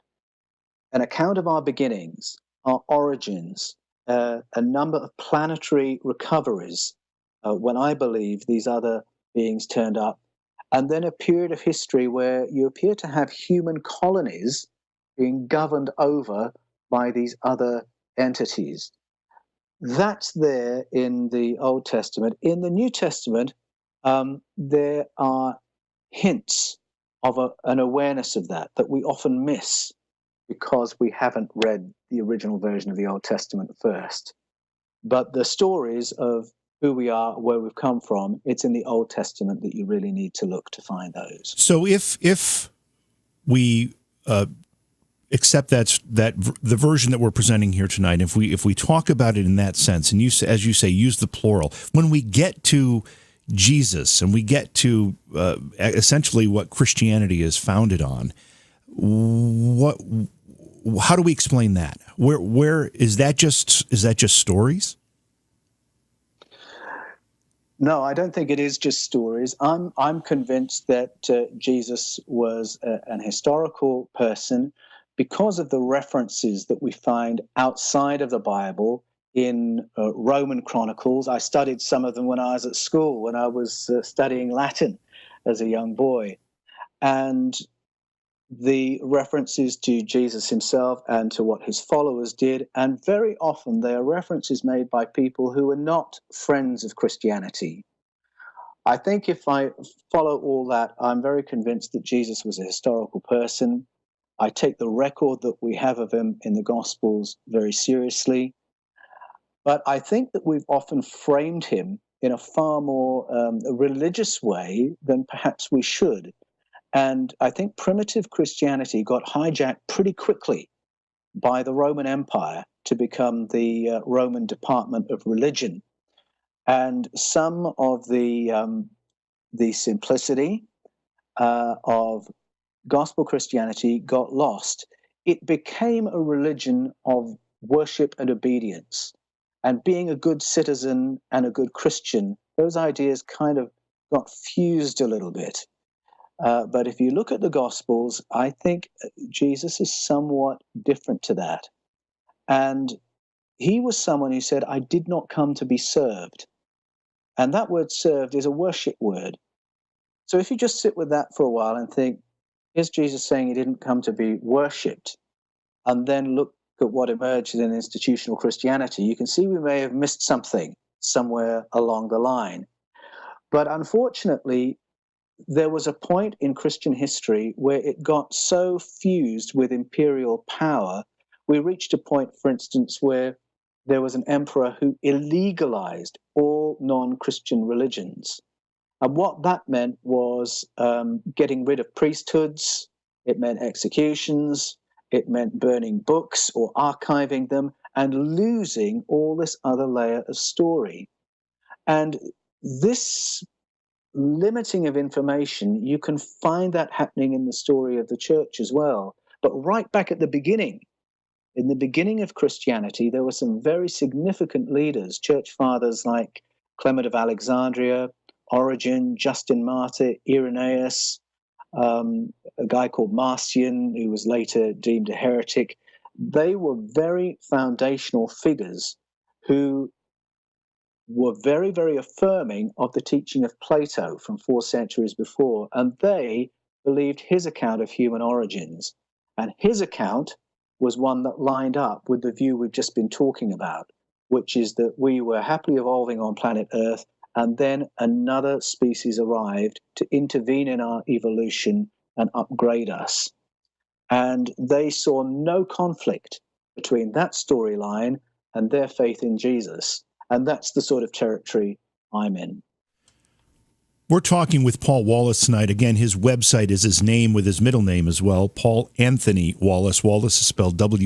an account of our beginnings, our origins, a number of planetary recoveries when I believe these other beings turned up, and then a period of history where you appear to have human colonies being governed over by these other entities. That's there in the Old Testament. In the New Testament, there are hints of an awareness of that we often miss because we haven't read the original version of the Old Testament first. But the stories of who we are, where we've come from, it's in the Old Testament that you really need to look to find those. So if we accept that the version that we're presenting here tonight, if we talk about it in that sense, and as you say, use the plural, when we get to Jesus and we get to essentially what Christianity is founded on, how do we explain that? Where is that just stories? No, I don't think it is just stories. I'm convinced that Jesus was an historical person because of the references that we find outside of the Bible in Roman chronicles. I studied some of them when I was at school, when I was studying Latin as a young boy. And the references to Jesus himself and to what his followers did, and very often they are references made by people who are not friends of Christianity. I think if I follow all that, I'm very convinced that Jesus was a historical person. I take the record that we have of him in the Gospels very seriously. But I think that we've often framed him in a far more religious way than perhaps we should. And I think primitive Christianity got hijacked pretty quickly by the Roman Empire to become the Roman Department of Religion. And some of the simplicity of gospel Christianity got lost. It became a religion of worship and obedience. And being a good citizen and a good Christian, those ideas kind of got fused a little bit. But if you look at the Gospels, I think Jesus is somewhat different to that. And he was someone who said, I did not come to be served. And that word served is a worship word. So if you just sit with that for a while and think, is Jesus saying he didn't come to be worshipped? And then look at what emerged in institutional Christianity, you can see we may have missed something somewhere along the line. But unfortunately, there was a point in Christian history where it got so fused with imperial power, we reached a point, for instance, where there was an emperor who illegalized all non-Christian religions. And what that meant was getting rid of priesthoods, it meant executions, it meant burning books or archiving them and losing all this other layer of story. And this limiting of information, you can find that happening in the story of the church as well. But right back at the beginning, in the beginning of Christianity, there were some very significant leaders, church fathers like Clement of Alexandria, Origen, Justin Martyr, Irenaeus, a guy called Marcion, who was later deemed a heretic. They were very foundational figures who were very, very affirming of the teaching of Plato from 4 centuries before, and they believed his account of human origins. And his account was one that lined up with the view we've just been talking about, which is that we were happily evolving on planet Earth, and then another species arrived to intervene in our evolution and upgrade us. And they saw no conflict between that storyline and their faith in Jesus. And that's the sort of territory I'm in. We're talking with Paul Wallis tonight. Again, his website is his name with his middle name as well, Paul Anthony Wallis. Wallis is spelled Wallis.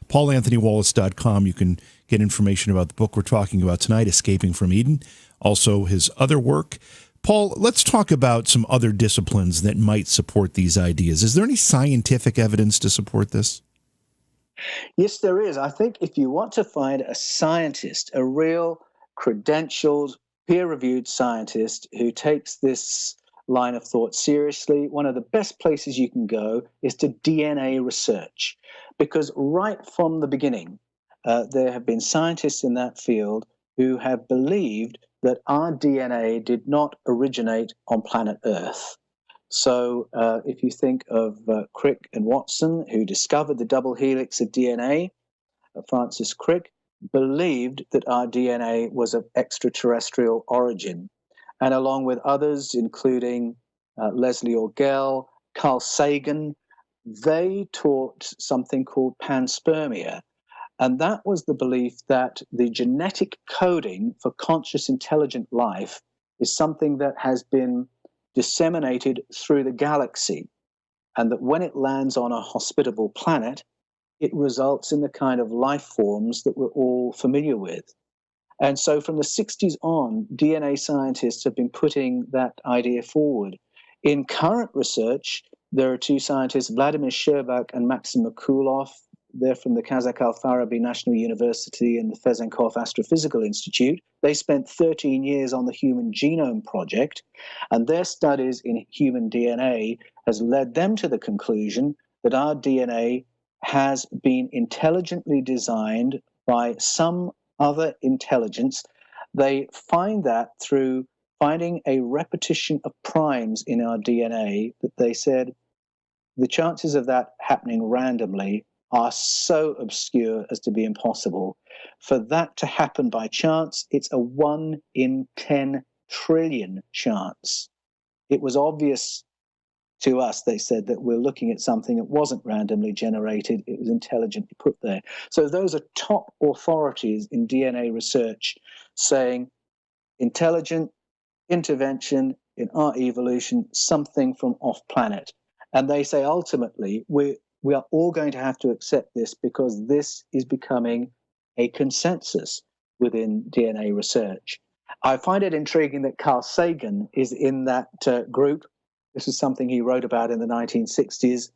PaulAnthonyWallis.com. You can get information about the book we're talking about tonight, Escaping from Eden. Also, his other work, Paul, let's talk about some other disciplines that might support these ideas. Is there any scientific evidence to support this? Yes, there is. I think if you want to find a scientist, a real credentialed, peer-reviewed scientist who takes this line of thought seriously, one of the best places you can go is to DNA research. Because right from the beginning, there have been scientists in that field who have believed that our DNA did not originate on planet Earth. So if you think of Crick and Watson, who discovered the double helix of DNA, Francis Crick believed that our DNA was of extraterrestrial origin. And along with others, including Leslie Orgel, Carl Sagan, they taught something called panspermia. And that was the belief that the genetic coding for conscious intelligent life is something that has been disseminated through the galaxy, and that when it lands on a hospitable planet, it results in the kind of life forms that we're all familiar with. And so from the 60s on, DNA scientists have been putting that idea forward. In current research, there are two scientists, Vladimir Sherbak and Maxim Merkulov. They're from the Kazakh Al-Farabi National University and the Fezenkov Astrophysical Institute. They spent 13 years on the Human Genome Project, and their studies in human DNA has led them to the conclusion that our DNA has been intelligently designed by some other intelligence. They find that through finding a repetition of primes in our DNA, that they said the chances of that happening randomly are so obscure as to be impossible. For that to happen by chance, it's a 1 in 10 trillion chance. It was obvious to us, they said, that we're looking at something that wasn't randomly generated, it was intelligently put there. So those are top authorities in DNA research saying intelligent intervention in our evolution, something from off-planet. And they say ultimately we are all going to have to accept this because this is becoming a consensus within DNA research. I find it intriguing that Carl Sagan is in that group. This is something he wrote about in the 1960s.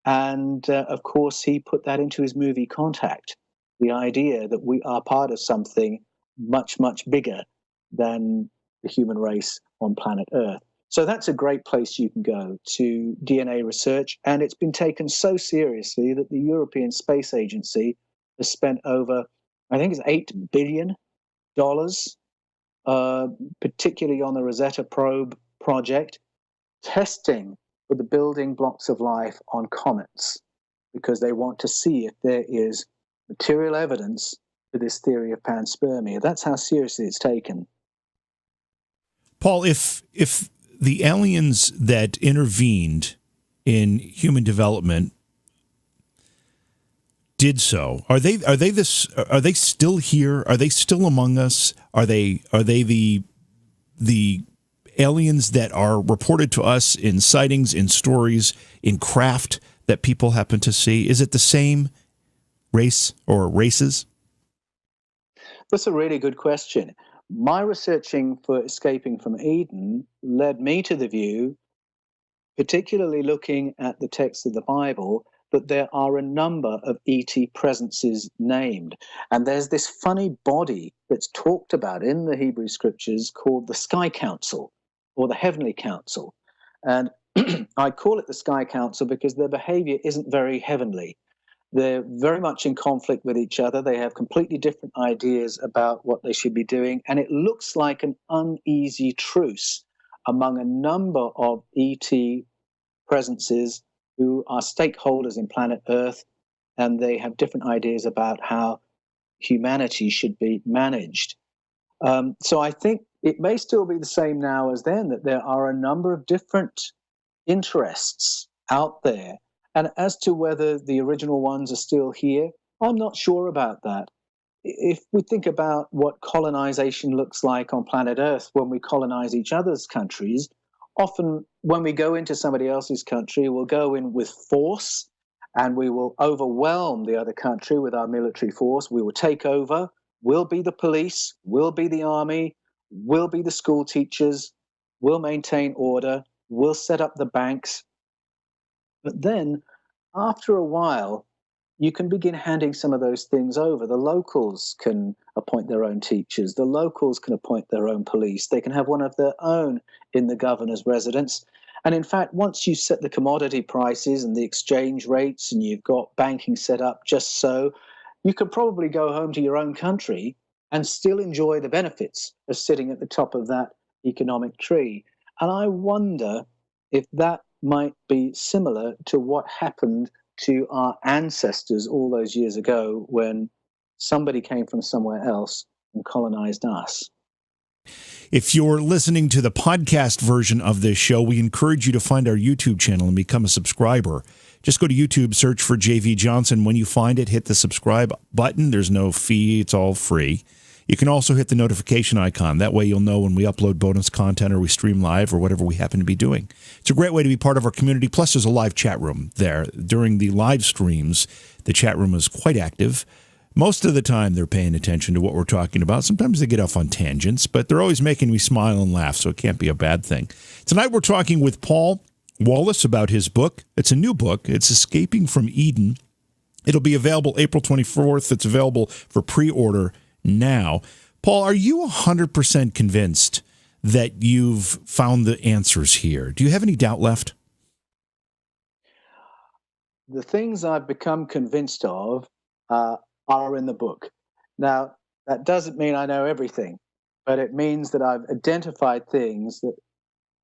And of course, he put that into his movie Contact, the idea that we are part of something much, much bigger than the human race on planet Earth. So that's a great place you can go to DNA research. And it's been taken so seriously that the European Space Agency has spent over, I think it's $8 billion, particularly on the Rosetta probe project, testing for the building blocks of life on comets, because they want to see if there is material evidence for this theory of panspermia. That's how seriously it's taken. Paul, if the aliens that intervened in human development did so, are they still here? Are they still among us? Are they the aliens that are reported to us in sightings, in stories, in craft that people happen to see? Is it the same race or races? That's a really good question. My researching for Escaping from Eden led me to the view, particularly looking at the text of the Bible, that there are a number of ET presences named. And there's this funny body that's talked about in the Hebrew scriptures called the Sky Council, or the Heavenly Council. And I call it the Sky Council because their behavior isn't very heavenly. They're very much in conflict with each other. They have completely different ideas about what they should be doing. And it looks like an uneasy truce among a number of ET presences who are stakeholders in planet Earth, and they have different ideas about how humanity should be managed. So I think it may still be the same now as then, that there are a number of different interests out there. And as to whether the original ones are still here, I'm not sure about that. If we think about what colonization looks like on planet Earth when we colonize each other's countries, often when we go into somebody else's country, we'll go in with force and we will overwhelm the other country with our military force. We will take over. We'll be the police. We'll be the army. We'll be the school teachers. we'll maintain order, we'll set up the banks. But then, after a while, you can begin handing some of those things over. The locals can appoint their own teachers. The locals can appoint their own police. They can have one of their own in the governor's residence. And in fact, once you set the commodity prices and the exchange rates and you've got banking set up just so, you could probably go home to your own country and still enjoy the benefits of sitting at the top of that economic tree. And I wonder if that might be similar to what happened to our ancestors all those years ago when somebody came from somewhere else and colonized us. If you're listening to the podcast version of this show, we encourage you to find our YouTube channel and become a subscriber. Just go to YouTube, search for JV Johnson. When you find it, hit the subscribe button. There's no fee. It's all free. You can also hit the notification icon. That way you'll know when we upload bonus content or we stream live or whatever we happen to be doing. It's a great way to be part of our community. Plus, there's a live chat room there. During the live streams, the chat room is quite active. Most of the time, they're paying attention to what we're talking about. Sometimes they get off on tangents, but they're always making me smile and laugh, so it can't be a bad thing. Tonight, we're talking with Paul Wallis about his book. It's a new book. It's Escaping from Eden. It'll be available April 24th. It's available for pre-order now. Paul, are you 100% convinced that you've found the answers here? Do you have any doubt left? The things I've become convinced of are in the book. Now, that doesn't mean I know everything, but it means that I've identified things that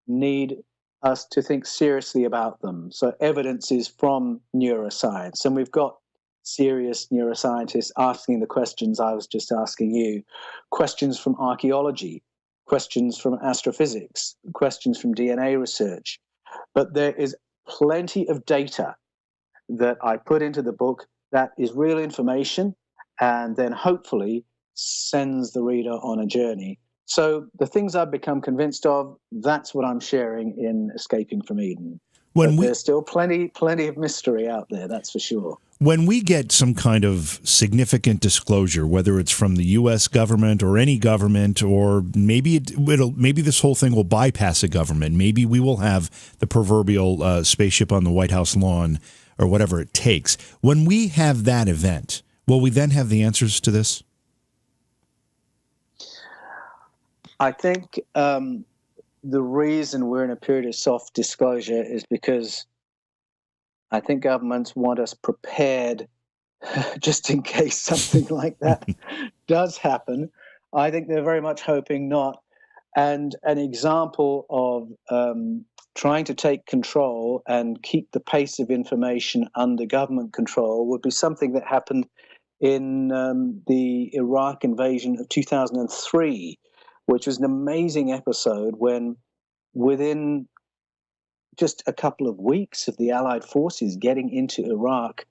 need us to think seriously about them. So evidence is from neuroscience, and we've got serious neuroscientists asking the questions I was just asking you, questions from archaeology, questions from astrophysics, questions from DNA research. But there is plenty of data that I put into the book that is real information and then hopefully sends the reader on a journey. So the things I've become convinced of, that's what I'm sharing in Escaping from Eden. There's still plenty of mystery out there, that's for sure. When we get some kind of significant disclosure, whether it's from the U.S. government or any government, or maybe maybe this whole thing will bypass a government, maybe we will have the proverbial spaceship on the White House lawn or whatever it takes. When we have that event, will we then have the answers to this? I think the reason we're in a period of soft disclosure is because I think governments want us prepared just in case something like that does happen. I think they're very much hoping not. And an example of trying to take control and keep the pace of information under government control would be something that happened in the Iraq invasion of 2003, which was an amazing episode when within just a couple of weeks of the Allied forces getting into Iraq,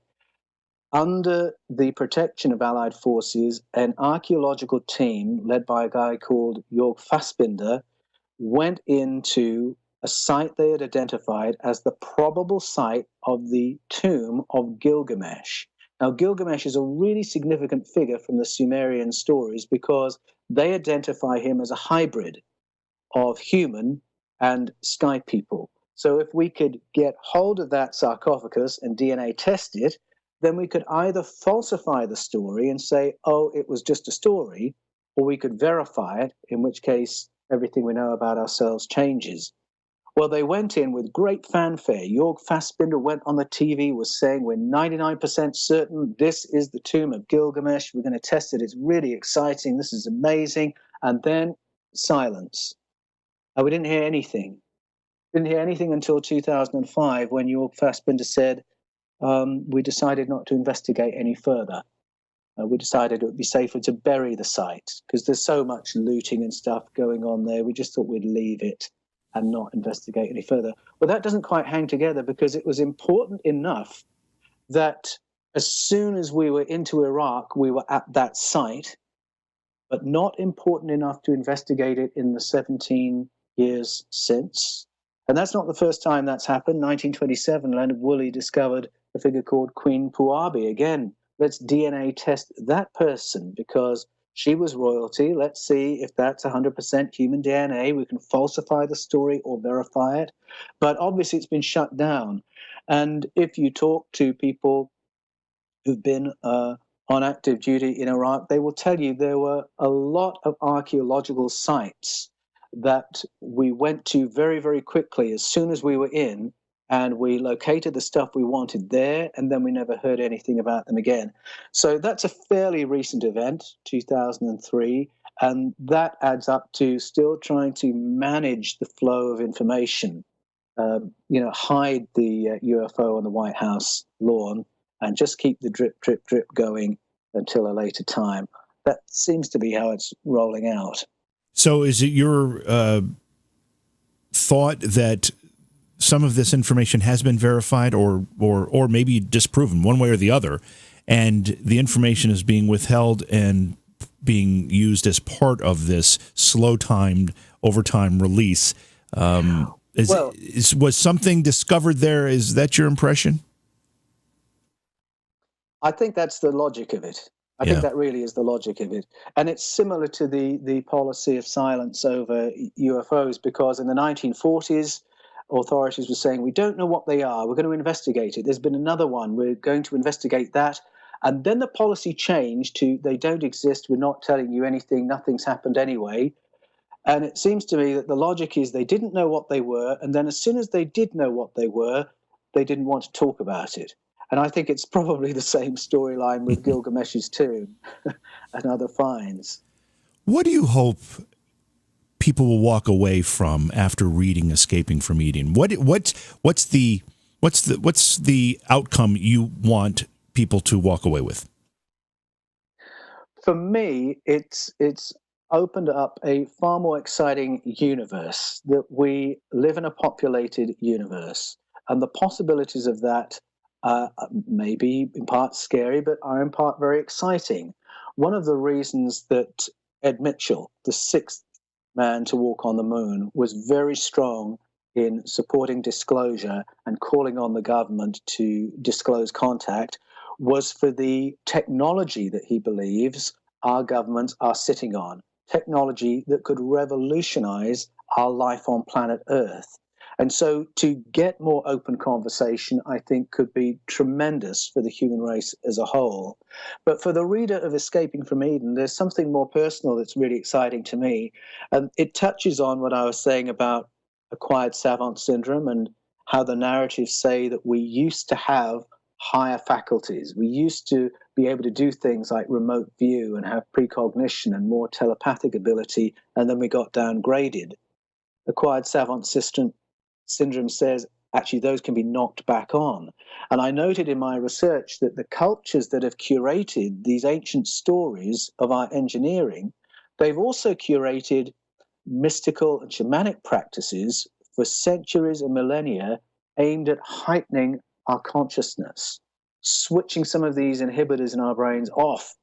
under the protection of Allied forces, an archaeological team led by a guy called Jörg Fassbinder went into a site they had identified as the probable site of the tomb of Gilgamesh. Now, Gilgamesh is a really significant figure from the Sumerian stories because they identify him as a hybrid of human and sky people. So if we could get hold of that sarcophagus and DNA test it, then we could either falsify the story and say, oh, it was just a story, or we could verify it, in which case everything we know about ourselves changes. Well, they went in with great fanfare. Jörg Fassbinder went on the TV, was saying, we're 99% certain this is the tomb of Gilgamesh. We're going to test it. It's really exciting. This is amazing. And then silence. And we didn't hear anything. Didn't hear anything until 2005 when Jörg Fassbinder said, we decided not to investigate any further. We decided it would be safer to bury the site because there's so much looting and stuff going on there. We just thought we'd leave it and not investigate any further. But that doesn't quite hang together because it was important enough that as soon as we were into Iraq, we were at that site, but not important enough to investigate it in the 17 years since. And that's not the first time that's happened. 1927, Leonard Woolley discovered a figure called Queen Puabi. Again, let's DNA test that person because She was royalty. Let's see if that's 100% human DNA. We can falsify the story or verify it. But obviously, it's been shut down. And if you talk to people who've been on active duty in Iraq, they will tell you there were a lot of archaeological sites that we went to very, very quickly as soon as we were in, and we located the stuff we wanted there, and then we never heard anything about them again. So that's a fairly recent event, 2003, and that adds up to still trying to manage the flow of information. Hide the UFO on the White House lawn and just keep the drip, drip, drip going until a later time. That seems to be how it's rolling out. So is it your thought that some of this information has been verified or maybe disproven one way or the other, and the information is being withheld and being used as part of this slow-timed, overtime release? Was something discovered there? Is that your impression? I think that's the logic of it. I think that really is the logic of it. And it's similar to the policy of silence over UFOs, because in the 1940s, authorities were saying, we don't know what they are. We're going to investigate it. There's been another one. We're going to investigate that. And then the policy changed to, they don't exist. We're not telling you anything. Nothing's happened anyway. And it seems to me that the logic is they didn't know what they were. And then as soon as they did know what they were, they didn't want to talk about it. And I think it's probably the same storyline with Gilgamesh's tomb and other finds. What do you hope people will walk away from after reading Escaping from Eden? What's the outcome you want people to walk away with? For me, it's opened up a far more exciting universe, that we live in a populated universe, and the possibilities of that may be in part scary, but are in part very exciting. One of the reasons that Ed Mitchell, the sixth man to walk on the moon, was very strong in supporting disclosure and calling on the government to disclose contact was for the technology that he believes our governments are sitting on, technology that could revolutionize our life on planet Earth. And so to get more open conversation, I think, could be tremendous for the human race as a whole. But for the reader of Escaping from Eden, there's something more personal that's really exciting to me. And it touches on what I was saying about acquired savant syndrome and how the narratives say that we used to have higher faculties. We used to be able to do things like remote view and have precognition and more telepathic ability, and then we got downgraded. Acquired savant syndrome says, actually, those can be knocked back on. And I noted in my research that the cultures that have curated these ancient stories of our engineering, they've also curated mystical and shamanic practices for centuries and millennia aimed at heightening our consciousness, switching some of these inhibitors in our brains off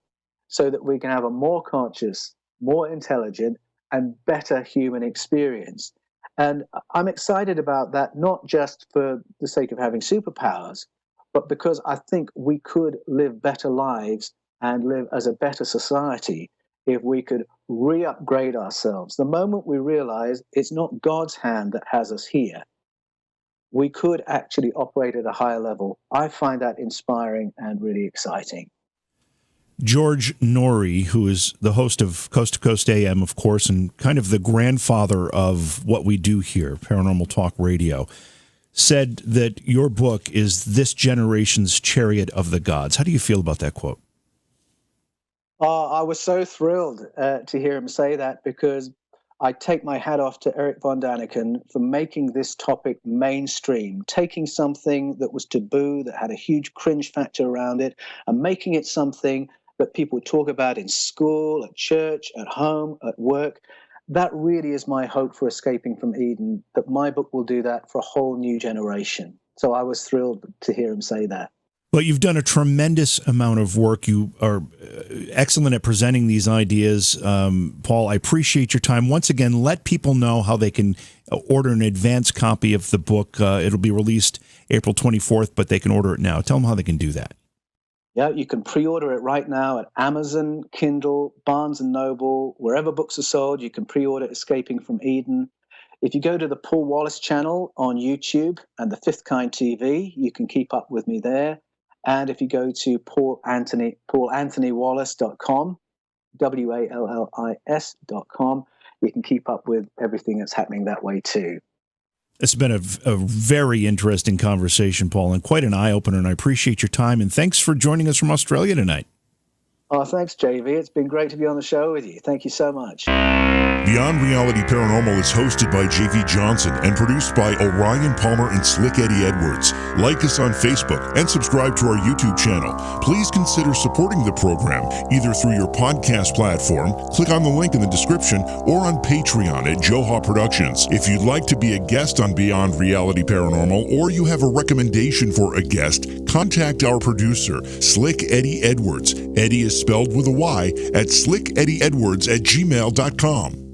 so that we can have a more conscious, more intelligent, and better human experience. And I'm excited about that, not just for the sake of having superpowers, but because I think we could live better lives and live as a better society if we could re-upgrade ourselves. The moment we realize it's not God's hand that has us here, we could actually operate at a higher level. I find that inspiring and really exciting. George Norrie, who is the host of Coast to Coast AM, of course, and kind of the grandfather of what we do here, Paranormal Talk Radio, said that your book is this generation's Chariot of the Gods. How do you feel about that quote? I was so thrilled to hear him say that, because I take my hat off to Eric von Daniken for making this topic mainstream, taking something that was taboo, that had a huge cringe factor around it, and making it something that people talk about in school, at church, at home, at work. That really is my hope for Escaping from Eden, that my book will do that for a whole new generation. So I was thrilled to hear him say that. Well, you've done a tremendous amount of work. You are excellent at presenting these ideas. Paul, I appreciate your time. Once again, let people know how they can order an advance copy of the book. It'll be released April 24th, but they can order it now. Tell them how they can do that. Yeah, you can pre-order it right now at Amazon, Kindle, Barnes & Noble, wherever books are sold. You can pre-order Escaping from Eden. If you go to the Paul Wallace channel on YouTube and the Fifth Kind TV, you can keep up with me there. And if you go to paulanthonywallace.com, WALLIS.com, you can keep up with everything that's happening that way too. It's been a very interesting conversation, Paul, and quite an eye-opener, and I appreciate your time, and thanks for joining us from Australia tonight. Oh, thanks, JV. It's been great to be on the show with you. Thank you so much. Beyond Reality Paranormal is hosted by JV Johnson and produced by Orion Palmer and Slick Eddie Edwards. Like us on Facebook and subscribe to our YouTube channel. Please consider supporting the program either through your podcast platform, click on the link in the description, or on Patreon at Joha Productions. If you'd like to be a guest on Beyond Reality Paranormal, or you have a recommendation for a guest, contact our producer, Slick Eddie Edwards. Eddie is spelled with a Y at slickeddieedwards@gmail.com.